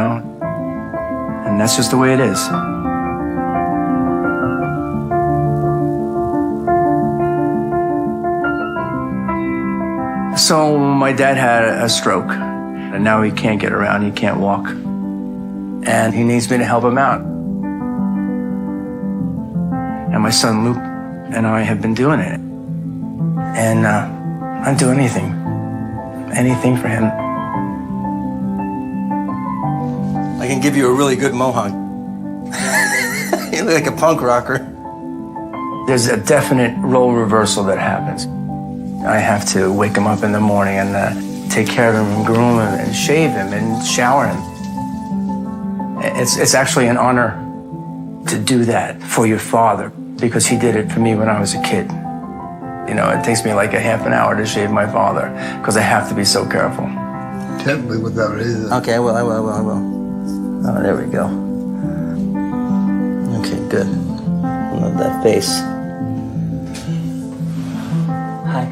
that's just the way it is. So my dad had a stroke, and now he can't get around, he can't walk, and he needs me to help him out. And my son Luke and I have been doing it. And I'd do anything for him. I can give you a really good mohawk. You look like a punk rocker. There's a definite role reversal that happens. I have to wake him up in the morning and take care of him and groom him and shave him and shower him. It's actually an honor to do that for your father, because he did it for me when I was a kid. You know, it takes me like a half an hour to shave my father because I have to be so careful. Tell me what that is. Okay, I will. Oh, there we go. Okay, good. I love that face. Hi.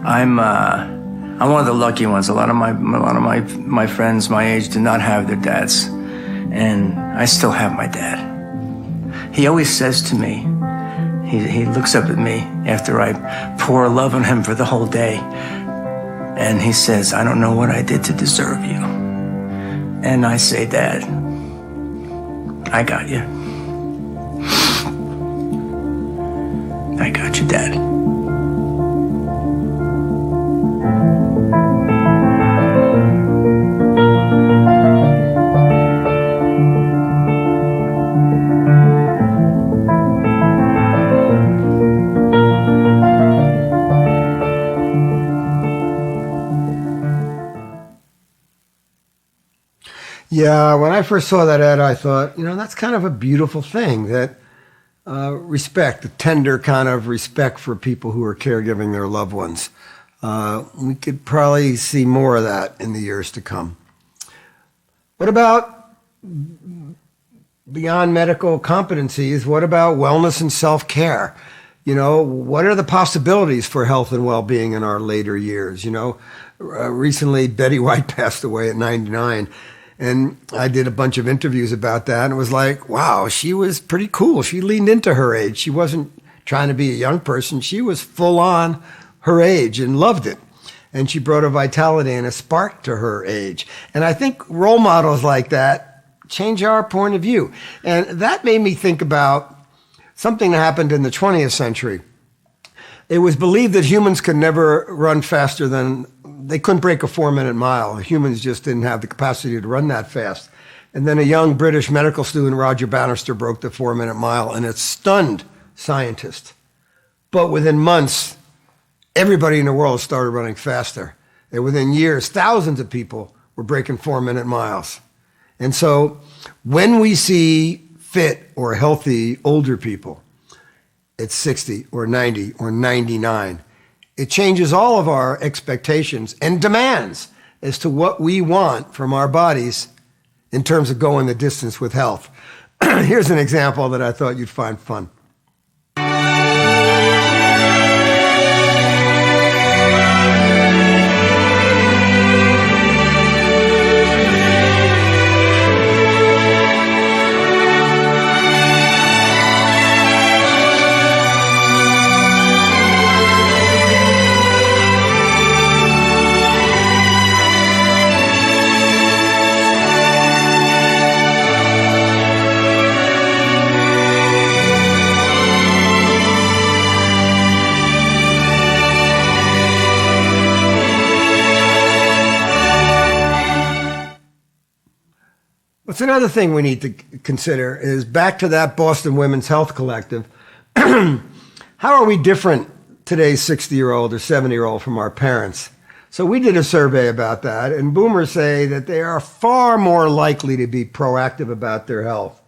I'm one of the lucky ones. A lot of my friends my age did not have their dads, and I still have my dad. He always says to me, he looks up at me after I pour love on him for the whole day, and he says, "I don't know what I did to deserve you." And I say, "Dad, I got you. I got you, Dad." Yeah, when I first saw that ad, I thought, that's kind of a beautiful thing, that respect, a tender kind of respect for people who are caregiving their loved ones. We could probably see more of that in the years to come. What about beyond medical competencies? What about wellness and self-care? What are the possibilities for health and well-being in our later years? Recently Betty White passed away at 99. And I did a bunch of interviews about that, and it was like, wow, she was pretty cool. She leaned into her age. She wasn't trying to be a young person. She was full on her age and loved it. And she brought a vitality and a spark to her age. And I think role models like that change our point of view. And that made me think about something that happened in the 20th century. It was believed that humans could never run faster than, they couldn't break a 4-minute mile. Humans just didn't have the capacity to run that fast. And then a young British medical student, Roger Bannister, broke the 4-minute mile, and it stunned scientists. But within months, everybody in the world started running faster. And within years, thousands of people were breaking 4-minute miles. And so when we see fit or healthy older people at 60 or 90 or 99, it changes all of our expectations and demands as to what we want from our bodies in terms of going the distance with health. Here's an example that I thought you'd find fun. What's another thing we need to consider is back to that Boston Women's Health Collective. How are we different today's 60-year-old or 70-year-old from our parents? So we did a survey about that, and boomers say that they are far more likely to be proactive about their health.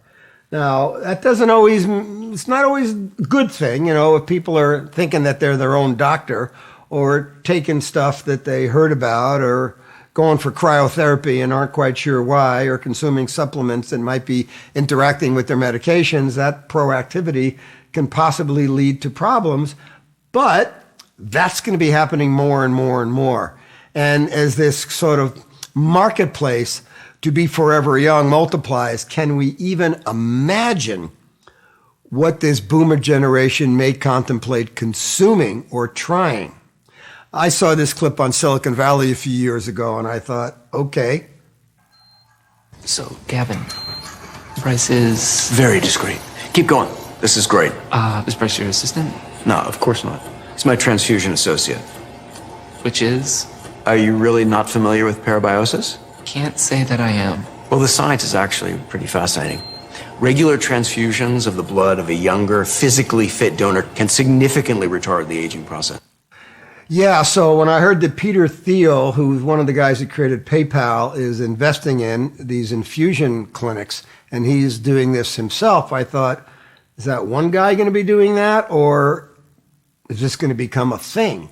Now, that doesn't always, it's not always a good thing, if people are thinking that they're their own doctor or taking stuff that they heard about or going for cryotherapy and aren't quite sure why, or consuming supplements that might be interacting with their medications. That proactivity can possibly lead to problems, but that's going to be happening more and more and more. And as this sort of marketplace to be forever young multiplies, can we even imagine what this boomer generation may contemplate consuming or trying? I saw this clip on Silicon Valley a few years ago, and I thought, okay. So, Gavin, the price is... Very discreet. Keep going. This is great. Is Bryce your assistant? No, of course not. He's my transfusion associate. Which is? Are you really not familiar with parabiosis? Can't say that I am. Well, the science is actually pretty fascinating. Regular transfusions of the blood of a younger, physically fit donor can significantly retard the aging process. Yeah, so when I heard that Peter Thiel, who's one of the guys that created PayPal, is investing in these infusion clinics, and he's doing this himself, I thought, is that one guy going to be doing that, or is this going to become a thing?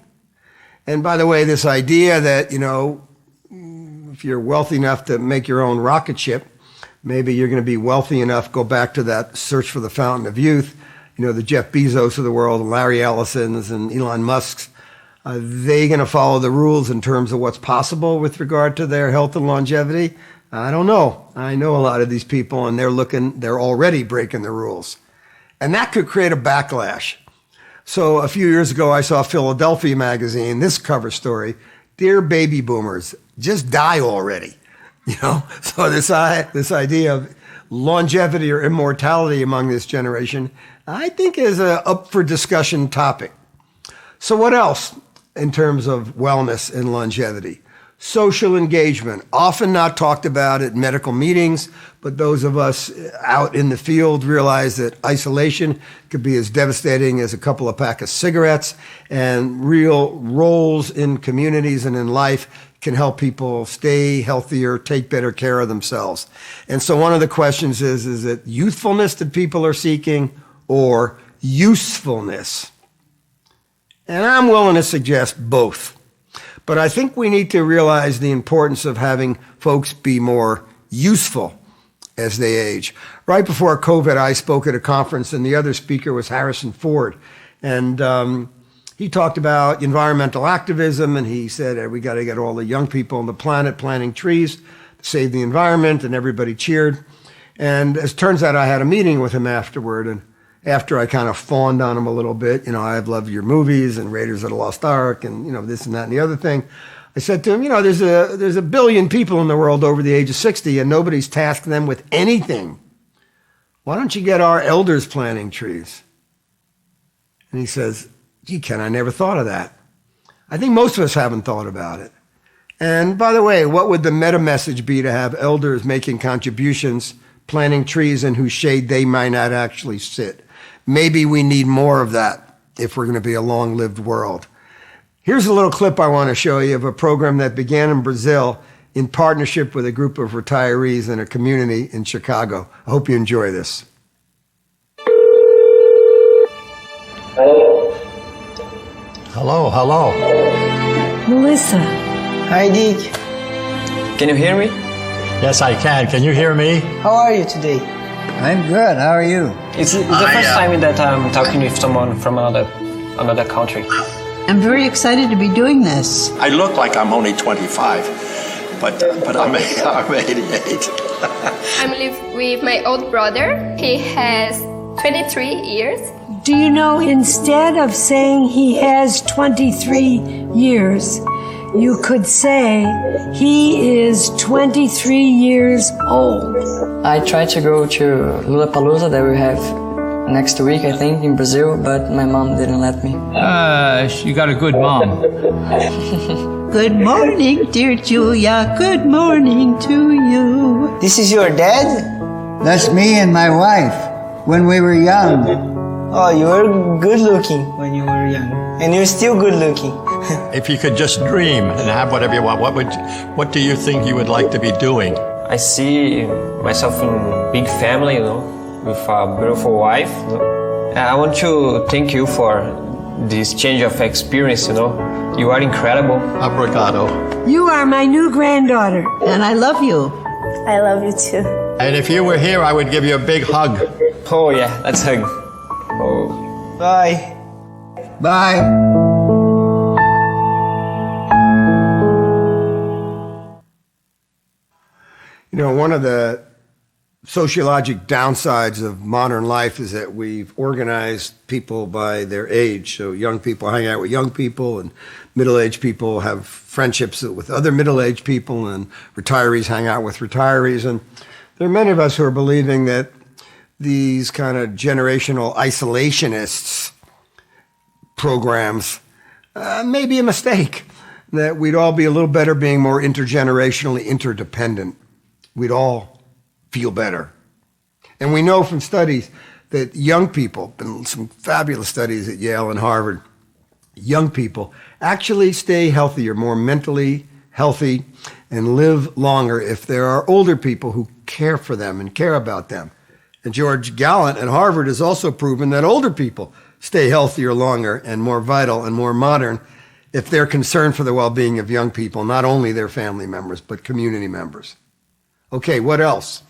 And by the way, this idea that, if you're wealthy enough to make your own rocket ship, maybe you're going to be wealthy enough, go back to that search for the fountain of youth, the Jeff Bezos of the world, and Larry Ellison's and Elon Musk's. Are they going to follow the rules in terms of what's possible with regard to their health and longevity? I don't know. I know a lot of these people, and they're already breaking the rules. And that could create a backlash. So a few years ago, I saw Philadelphia Magazine, this cover story, "Dear baby boomers, just die already." So this idea of longevity or immortality among this generation, I think is a up for discussion topic. So what else in terms of wellness and longevity? Social engagement, often not talked about at medical meetings, but those of us out in the field realize that isolation could be as devastating as a couple of packs of cigarettes, and real roles in communities and in life can help people stay healthier, take better care of themselves. And so one of the questions is it youthfulness that people are seeking or usefulness? And I'm willing to suggest both. But I think we need to realize the importance of having folks be more useful as they age. Right before COVID, I spoke at a conference, and the other speaker was Harrison Ford. And he talked about environmental activism, and he said, we got to get all the young people on the planet planting trees to save the environment, and everybody cheered. And as it turns out, I had a meeting with him afterward, and after I kind of fawned on him a little bit, I've loved your movies and Raiders of the Lost Ark and, this and that and the other thing. I said to him, there's a billion people in the world over the age of 60 and nobody's tasked them with anything. Why don't you get our elders planting trees? And he says, gee, Ken, I never thought of that. I think most of us haven't thought about it. And by the way, what would the meta message be to have elders making contributions, planting trees in whose shade they might not actually sit? Maybe we need more of that if we're going to be a long-lived world. Here's a little clip I want to show you of a program that began in Brazil in partnership with a group of retirees in a community in Chicago. I hope you enjoy this. Hello. Melissa. Hi, Dick. Can you hear me? Yes, I can. Can you hear me? How are you today? I'm good. How are you? It's the first time that I'm talking with someone from another country. I'm very excited to be doing this. I look like I'm only 25, but I'm 88. I'm living with my old brother. He has 23 years. Do you know, instead of saying he has 23 years, you could say he is 23 years old. I tried to go to Lollapalooza that we have next week, I think, in Brazil, but my mom didn't let me. You got a good mom. Good morning, dear Julia. Good morning to you. This is your dad? That's me and my wife when we were young. Oh, you were good looking when you were young. And you're still good looking. If you could just dream and have whatever you want, what do you think you would like to be doing? I see myself in a big family, with a beautiful wife. I want to thank you for this change of experience, You are incredible. Obrigado. You are my new granddaughter, and I love you. I love you too. And if you were here, I would give you a big hug. Oh yeah, let's hug. Oh. Bye. Bye. One of the sociologic downsides of modern life is that we've organized people by their age. So young people hang out with young people, and middle-aged people have friendships with other middle-aged people, and retirees hang out with retirees. And there are many of us who are believing that these kind of generational isolationists programs may be a mistake, that we'd all be a little better being more intergenerationally interdependent. We'd all feel better. And we know from studies that young people, and some fabulous studies at Yale and Harvard, young people actually stay healthier, more mentally healthy, and live longer if there are older people who care for them and care about them. And George Gallant at Harvard has also proven that older people stay healthier longer and more vital and more modern if they're concerned for the well-being of young people, not only their family members, but community members. Okay, what else?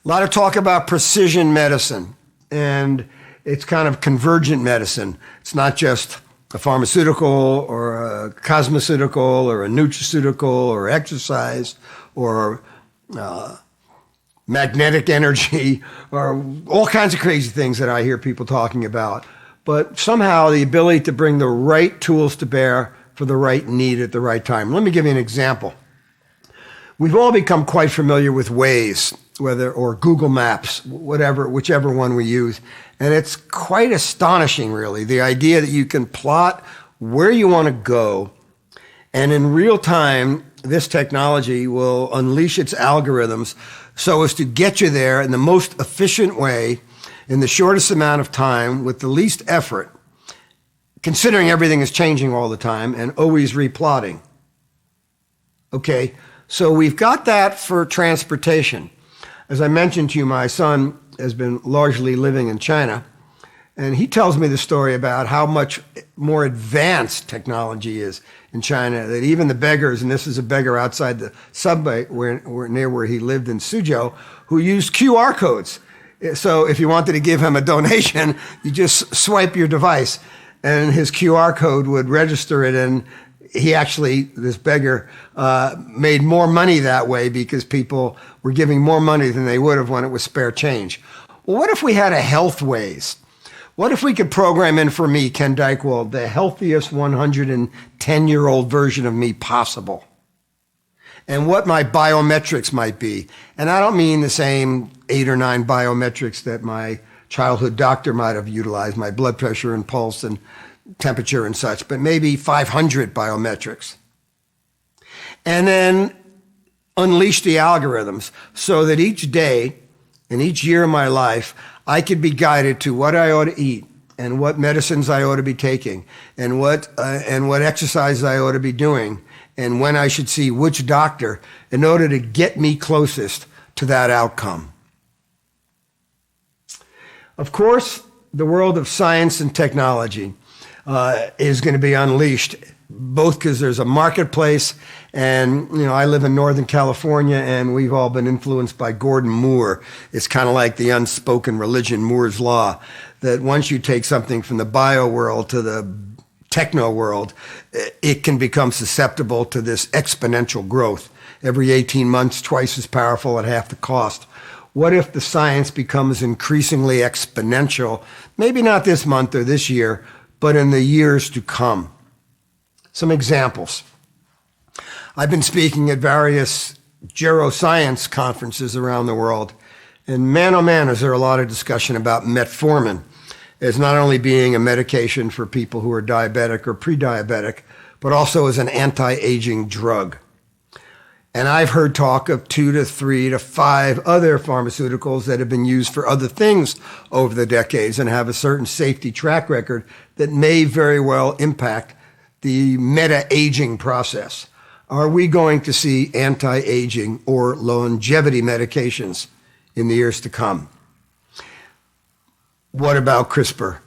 A lot of talk about precision medicine, and it's kind of convergent medicine. It's not just a pharmaceutical or a cosmeceutical or a nutraceutical or exercise or magnetic energy or all kinds of crazy things that I hear people talking about. But somehow the ability to bring the right tools to bear for the right need at the right time. Let me give you an example. We've all become quite familiar with Waze, or Google Maps, whichever one we use. And it's quite astonishing, really, the idea that you can plot where you want to go, and in real time, this technology will unleash its algorithms so as to get you there in the most efficient way, in the shortest amount of time, with the least effort, considering everything is changing all the time and always replotting. Okay, so we've got that for transportation. As I mentioned to you, my son has been largely living in China, and he tells me the story about how much more advanced technology is in China, that even the beggars, and this is a beggar outside the subway near where he lived in Suzhou, who used QR codes. So if you wanted to give him a donation, you just swipe your device, and his QR code would register it, and he actually, this beggar, made more money that way because people were giving more money than they would have when it was spare change. Well, what if we had a health Waze? What if we could program in for me, Ken Dychtwald, the healthiest 110-year-old version of me possible? And what my biometrics might be. And I don't mean the same 8 or 9 biometrics that my childhood doctor might have utilized, my blood pressure and pulse and temperature and such, but maybe 500 biometrics. And then unleash the algorithms so that each day and each year of my life, I could be guided to what I ought to eat and what medicines I ought to be taking and what exercises I ought to be doing and when I should see which doctor in order to get me closest to that outcome. Of course, the world of science and technology is going to be unleashed, both because there's a marketplace, and I live in Northern California, and we've all been influenced by Gordon Moore. It's kind of like the unspoken religion, Moore's Law, that once you take something from the bio world to the techno world, it can become susceptible to this exponential growth. Every 18 months, twice as powerful at half the cost. What if the science becomes increasingly exponential, maybe not this month or this year, but in the years to come? Some examples. I've been speaking at various geroscience conferences around the world, and man, oh man, is there a lot of discussion about metformin as not only being a medication for people who are diabetic or pre-diabetic, but also as an anti-aging drug. And I've heard talk of 2 to 3 to 5 other pharmaceuticals that have been used for other things over the decades and have a certain safety track record that may very well impact the meta-aging process. Are we going to see anti-aging or longevity medications in the years to come? What about CRISPR?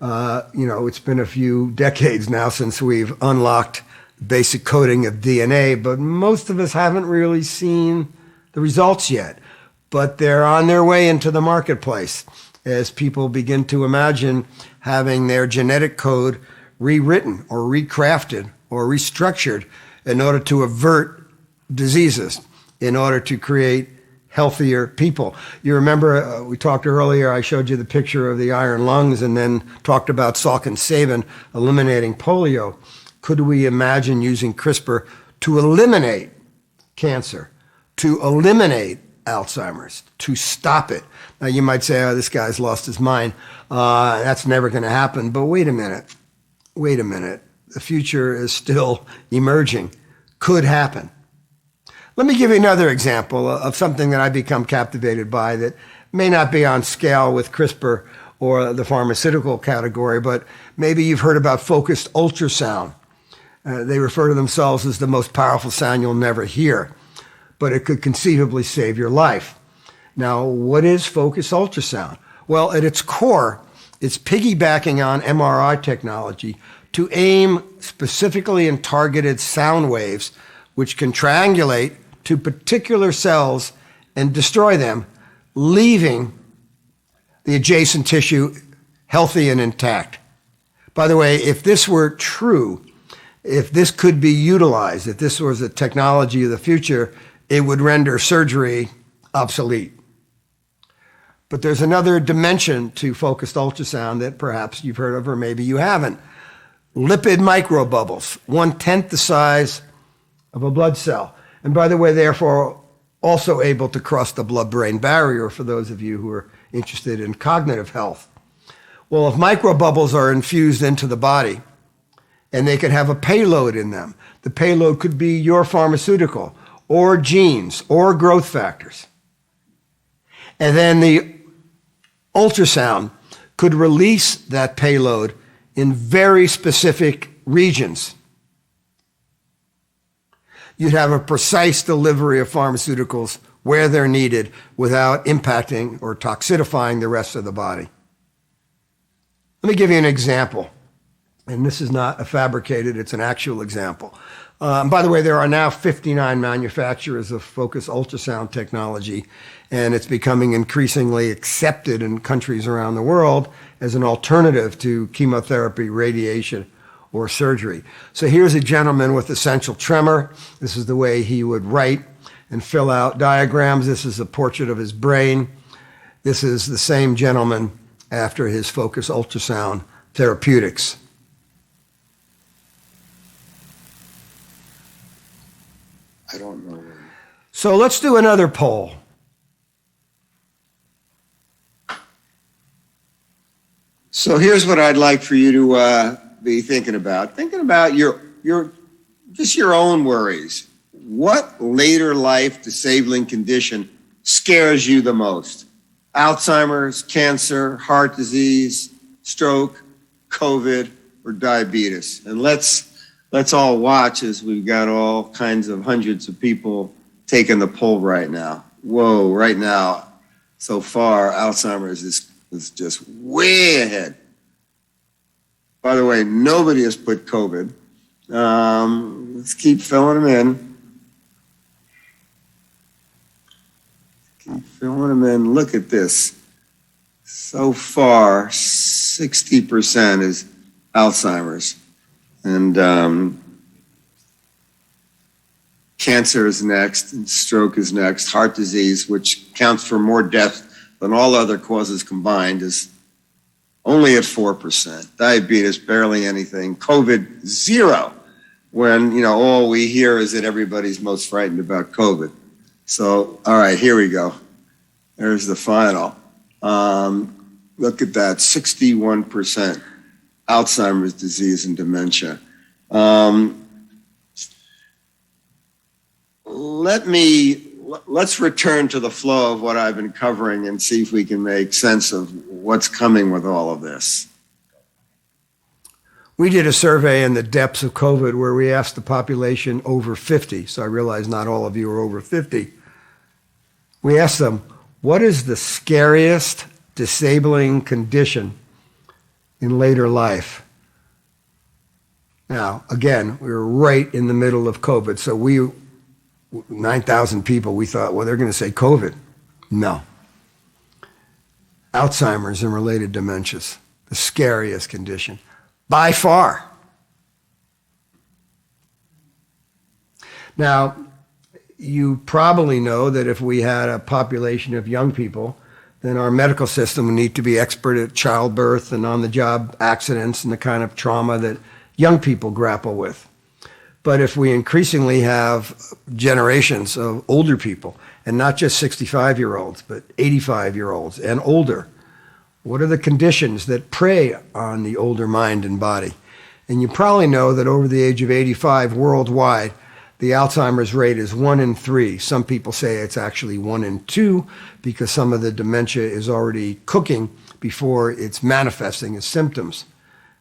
It's been a few decades now since we've unlocked basic coding of DNA, but most of us haven't really seen the results yet. But they're on their way into the marketplace as people begin to imagine having their genetic code rewritten or recrafted or restructured in order to avert diseases, in order to create healthier people. You remember we talked earlier, I showed you the picture of the iron lungs and then talked about Salk and Sabin eliminating polio. Could we imagine using CRISPR to eliminate cancer, to eliminate Alzheimer's, to stop it? Now you might say, oh, this guy's lost his mind. That's never going to happen. But wait a minute. The future is still emerging. Could happen. Let me give you another example of something that I've become captivated by that may not be on scale with CRISPR or the pharmaceutical category, but maybe you've heard about focused ultrasound. They refer to themselves as the most powerful sound you'll never hear, but it could conceivably save your life. Now, what is focused ultrasound? Well, at its core, it's piggybacking on MRI technology to aim specifically in targeted sound waves, which can triangulate to particular cells and destroy them, leaving the adjacent tissue healthy and intact. By the way, if this were true, if this could be utilized, if this was a technology of the future, it would render surgery obsolete. But there's another dimension to focused ultrasound that perhaps you've heard of or maybe you haven't. Lipid microbubbles, 1/10 the size of a blood cell. And by the way, therefore, also able to cross the blood-brain barrier for those of you who are interested in cognitive health. Well, if microbubbles are infused into the body, and they could have a payload in them, the payload could be your pharmaceutical, or genes, or growth factors. And then the ultrasound could release that payload in very specific regions. You'd have a precise delivery of pharmaceuticals where they're needed without impacting or toxifying the rest of the body. Let me give you an example. And this is not a fabricated, it's an actual example. By the way, there are now 59 manufacturers of focused ultrasound technology, and it's becoming increasingly accepted in countries around the world as an alternative to chemotherapy, radiation, or surgery. So here's a gentleman with essential tremor. This is the way he would write and fill out diagrams. This is a portrait of his brain. This is the same gentleman after his focused ultrasound therapeutics. I don't know. So let's do another poll. So here's what I'd like for you to be thinking about. Thinking about your just your own worries. What later life disabling condition scares you the most? Alzheimer's, cancer, heart disease, stroke, COVID, or diabetes? And let's all watch as we've got all kinds of hundreds of people taking the poll right now. Whoa, right now, so far, Alzheimer's is just way ahead. By the way, nobody has put COVID. Let's keep filling them in. Keep filling them in. Look at this. So far, 60% is Alzheimer's. And cancer is next, and stroke is next. Heart disease, which counts for more death than all other causes combined, is only at 4%. Diabetes, barely anything. COVID, 0. When, all we hear is that everybody's most frightened about COVID. So, all right, here we go. There's the final. Look at that, 61%. Alzheimer's disease and dementia. Let's return to the flow of what I've been covering and see if we can make sense of what's coming with all of this. We did a survey in the depths of COVID where we asked the population over 50, so I realize not all of you are over 50. We asked them, what is the scariest disabling condition in later life? Now, again, we were right in the middle of COVID, so 9,000 people, we thought, well, they're going to say COVID. No. Alzheimer's and related dementias, the scariest condition, by far. you probably know that if we had a population of young people, then our medical system would need to be expert at childbirth and on-the-job accidents and the kind of trauma that young people grapple with. But if we increasingly have generations of older people, and not just 65-year-olds, but 85-year-olds and older, what are the conditions that prey on the older mind and body? And you probably know that over the age of 85 worldwide, the Alzheimer's rate is 1 in 3. Some people say it's actually 1 in 2 because some of the dementia is already cooking before it's manifesting as symptoms.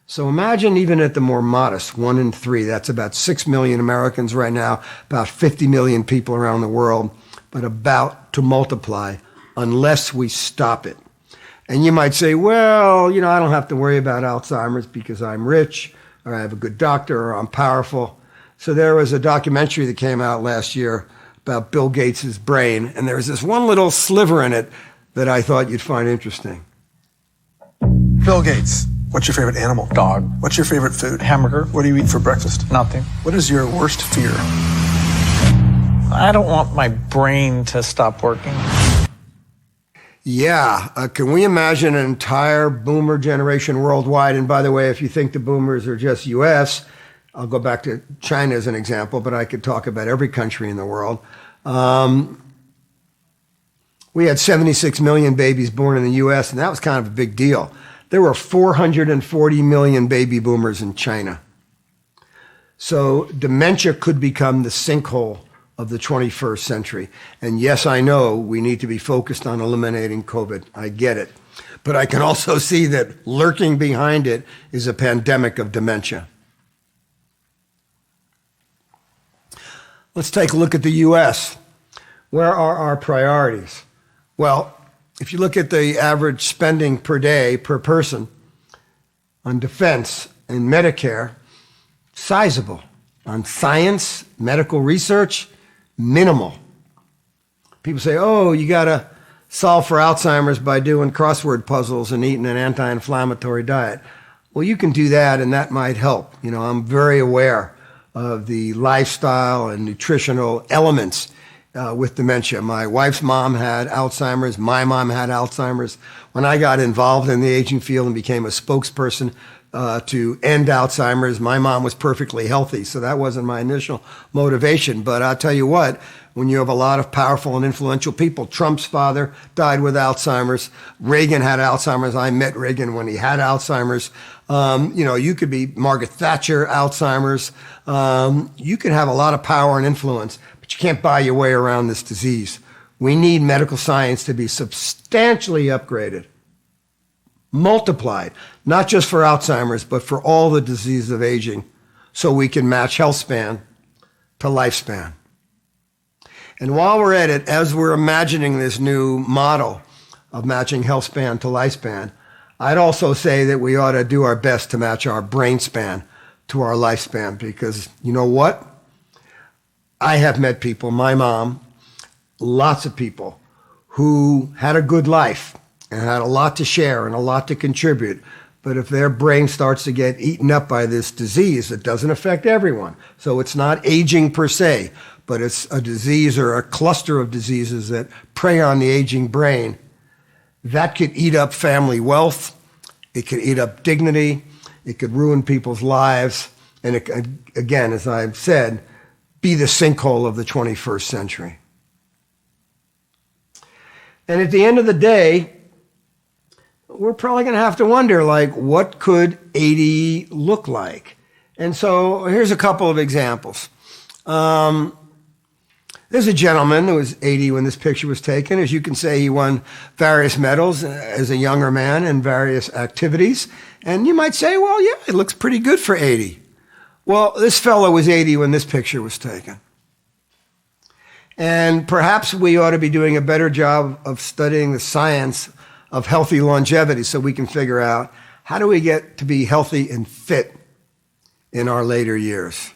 So imagine even at the more modest 1 in 3, that's about 6 million Americans right now, about 50 million people around the world, but about to multiply unless we stop it. And you might say, well, I don't have to worry about Alzheimer's because I'm rich, or I have a good doctor, or I'm powerful. So there was a documentary that came out last year about Bill Gates' brain, and there was this one little sliver in it that I thought you'd find interesting. Bill Gates, what's your favorite animal? Dog. What's your favorite food? Hamburger. What do you eat for breakfast? Nothing. What is your worst fear? I don't want my brain to stop working. Yeah, can we imagine an entire boomer generation worldwide? And by the way, if you think the boomers are just U.S., I'll go back to China as an example, but I could talk about every country in the world. We had 76 million babies born in the U.S., and that was kind of a big deal. There were 440 million baby boomers in China. So dementia could become the sinkhole of the 21st century. And yes, I know we need to be focused on eliminating COVID. I get it. But I can also see that lurking behind it is a pandemic of dementia. Let's take a look at the U.S. Where are our priorities? Well, if you look at the average spending per day, per person, on defense and Medicare, sizable. On science, medical research, minimal. People say, oh, you got to solve for Alzheimer's by doing crossword puzzles and eating an anti-inflammatory diet. Well, you can do that, and that might help. I'm very aware of the lifestyle and nutritional elements with dementia. My wife's mom had Alzheimer's. My mom had Alzheimer's. When I got involved in the aging field and became a spokesperson to end Alzheimer's, my mom was perfectly healthy, so that wasn't my initial motivation. But I'll tell you what, when you have a lot of powerful and influential people, Trump's father died with Alzheimer's. Reagan had Alzheimer's. I met Reagan when he had Alzheimer's. You could be Margaret Thatcher, Alzheimer's. You can have a lot of power and influence, but you can't buy your way around this disease. We need medical science to be substantially upgraded, multiplied, not just for Alzheimer's, but for all the diseases of aging, so we can match health span to lifespan. And while we're at it, as we're imagining this new model of matching health span to lifespan, I'd also say that we ought to do our best to match our brain span to our lifespan, because you know what? I have met people, my mom, lots of people who had a good life and had a lot to share and a lot to contribute. But if their brain starts to get eaten up by this disease, it doesn't affect everyone. So it's not aging per se, but it's a disease or a cluster of diseases that prey on the aging brain. That could eat up family wealth. It could eat up dignity. It could ruin people's lives. And it could, again, as I've said, be the sinkhole of the 21st century. And at the end of the day, we're probably going to have to wonder, what could 80 look like? And so here's a couple of examples. There's a gentleman who was 80 when this picture was taken. As you can see, he won various medals as a younger man in various activities. And you might say, well, yeah, it looks pretty good for 80. Well, this fellow was 80 when this picture was taken. And perhaps we ought to be doing a better job of studying the science of healthy longevity so we can figure out how do we get to be healthy and fit in our later years.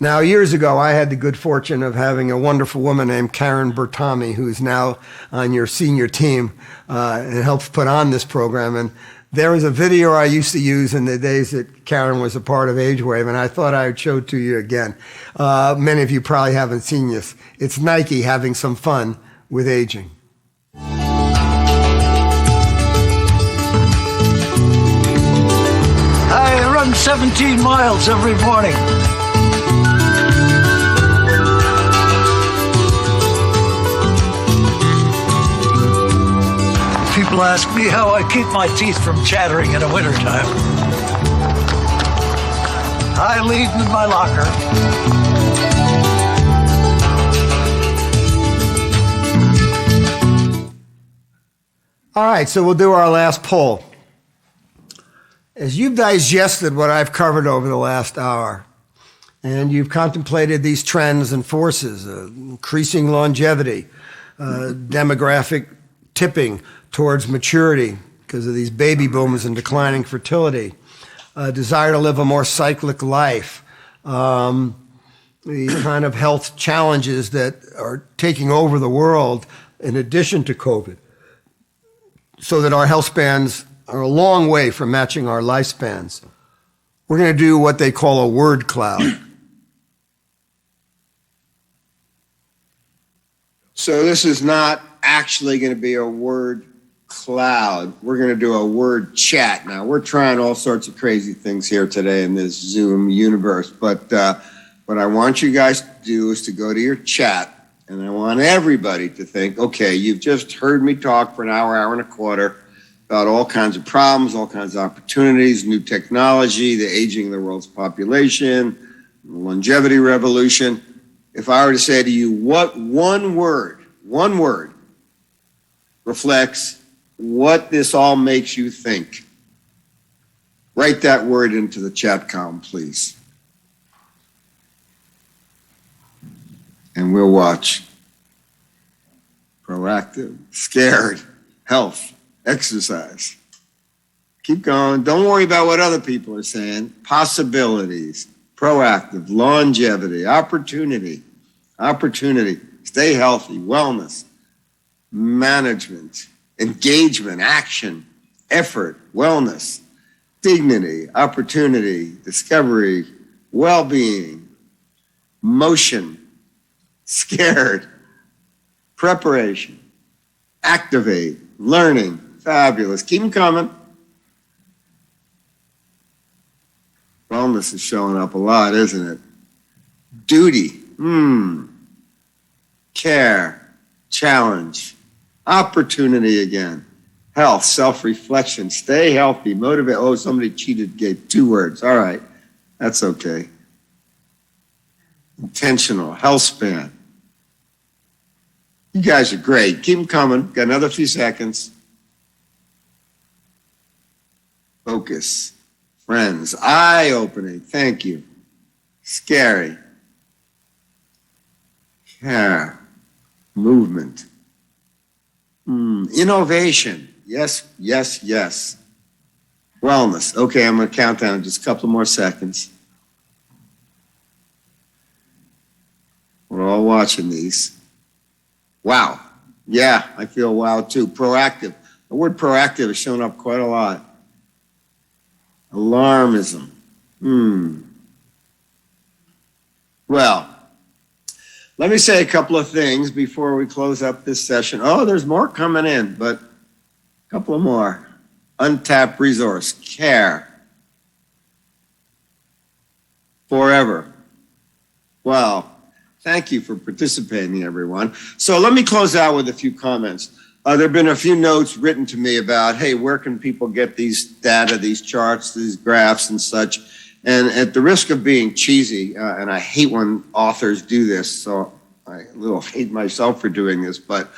Now, years ago, I had the good fortune of having a wonderful woman named Karen Bertami, who is now on your senior team and helps put on this program. And There was a video I used to use in the days that Karen was a part of AgeWave, and I thought I would show it to you again. Many of you probably haven't seen this. It's Nike having some fun with aging. I run 17 miles every morning. People ask me how I keep my teeth from chattering in the wintertime. I leave them in my locker. All right, so we'll do our last poll. As you've digested what I've covered over the last hour, and you've contemplated these trends and forces, increasing longevity, demographic tipping towards maturity because of these baby boomers and declining fertility, desire to live a more cyclic life, the kind of health challenges that are taking over the world in addition to COVID, so that our health spans are a long way from matching our lifespans. We're going to do what they call a word cloud. So this is not actually going to be a word cloud. We're going to do a word chat. Now, we're trying all sorts of crazy things here today in this Zoom universe, but what I want you guys to do is to go to your chat, and I want everybody to think, okay, you've just heard me talk for an hour, hour and a quarter about all kinds of problems, all kinds of opportunities, new technology, the aging of the world's population, the longevity revolution. If I were to say to you, what one word reflects what this all makes you think, write that word into the chat column, please. And we'll watch. Proactive, scared, health, exercise. Keep going. Don't worry about what other people are saying. Possibilities, proactive, longevity, opportunity, stay healthy, wellness, management, engagement, action, effort, wellness, dignity, opportunity, discovery, well-being, motion, scared, preparation, activate, learning, fabulous. Keep them coming. Wellness is showing up a lot, isn't it? Duty, care, challenge, opportunity again, health, self-reflection, stay healthy, motivate. Oh, somebody cheated, gave 2 words. All right, that's okay. Intentional, health span. You guys are great. Keep them coming. Got another few seconds. Focus. Friends. Eye-opening. Thank you. Scary. Care. Movement. Innovation. Yes, yes, yes. Wellness. Okay, I'm going to count down just a couple more seconds. We're all watching these. Wow. Yeah, I feel wow too. Proactive. The word proactive has shown up quite a lot. Alarmism. Well, let me say a couple of things before we close up this session. Oh, there's more coming in, but a couple of more. Untapped resource. Care. Forever. Wow. Thank you for participating, everyone. So let me close out with a few comments. There have been a few notes written to me about, hey, where can people get these data, these charts, these graphs and such? And at the risk of being cheesy, and I hate when authors do this, so I a little hate myself for doing this, but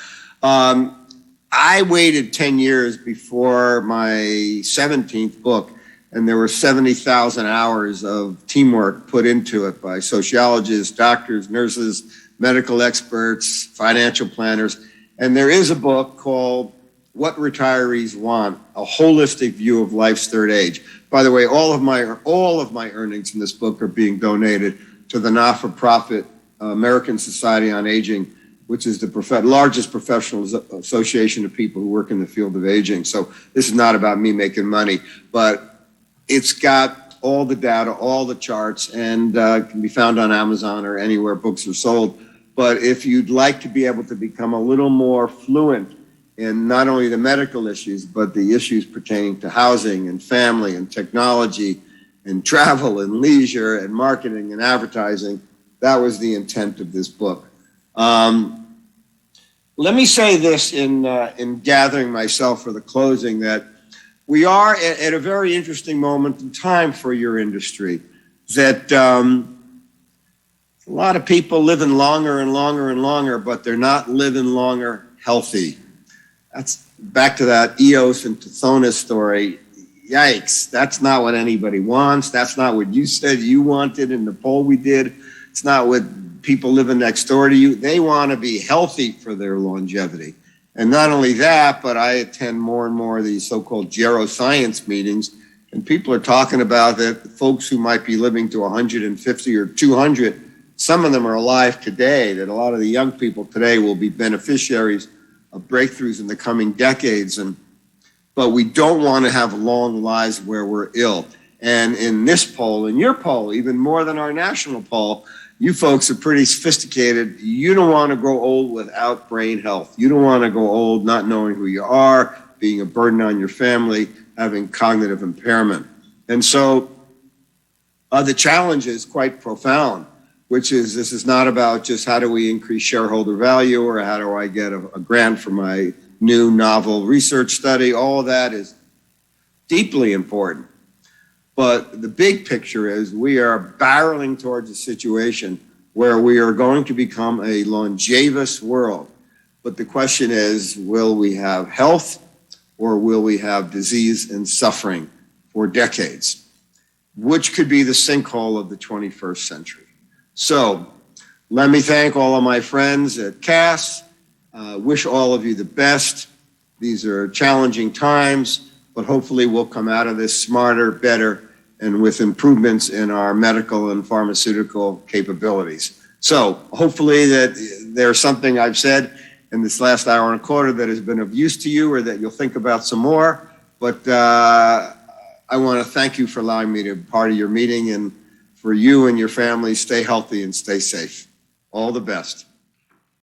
I waited 10 years before my 17th book, and there were 70,000 hours of teamwork put into it by sociologists, doctors, nurses, medical experts, financial planners. And there is a book called What Retirees Want, a holistic view of life's third age. By the way, all of my earnings in this book are being donated to the not-for-profit American Society on Aging, which is the largest professional association of people who work in the field of aging. So this is not about me making money, but it's got all the data, all the charts, and can be found on Amazon or anywhere books are sold. But if you'd like to be able to become a little more fluent in not only the medical issues, but the issues pertaining to housing and family and technology and travel and leisure and marketing and advertising, that was the intent of this book. Let me say this in gathering myself for the closing, that we are at a very interesting moment in time for your industry, that a lot of people living longer and longer and longer, but they're not living longer healthy. That's back to that Eos and Tithonus story. Yikes, that's not what anybody wants. That's not what you said you wanted in the poll we did. It's not what people living next door to you. They want to be healthy for their longevity. And not only that, but I attend more and more of these so-called geroscience meetings, and people are talking about that folks who might be living to 150 or 200, some of them are alive today, that a lot of the young people today will be beneficiaries of breakthroughs in the coming decades. But we don't want to have long lives where we're ill. And in this poll, in your poll, even more than our national poll, you folks are pretty sophisticated. You don't want to grow old without brain health. You don't want to go old not knowing who you are, being a burden on your family, having cognitive impairment. And so the challenge is quite profound, which is this is not about just how do we increase shareholder value or how do I get a grant for my new novel research study. All of that is deeply important. But the big picture is we are barreling towards a situation where we are going to become a longevous world. But the question is, will we have health or will we have disease and suffering for decades, which could be the sinkhole of the 21st century? So let me thank all of my friends at CAS. Wish all of you the best. These are challenging times, but hopefully we'll come out of this smarter, better, and with improvements in our medical and pharmaceutical capabilities. So hopefully that there's something I've said in this last hour and a quarter that has been of use to you or that you'll think about some more. But I want to thank you for allowing me to be part of your meeting, and for you and your family, stay healthy and stay safe. All the best.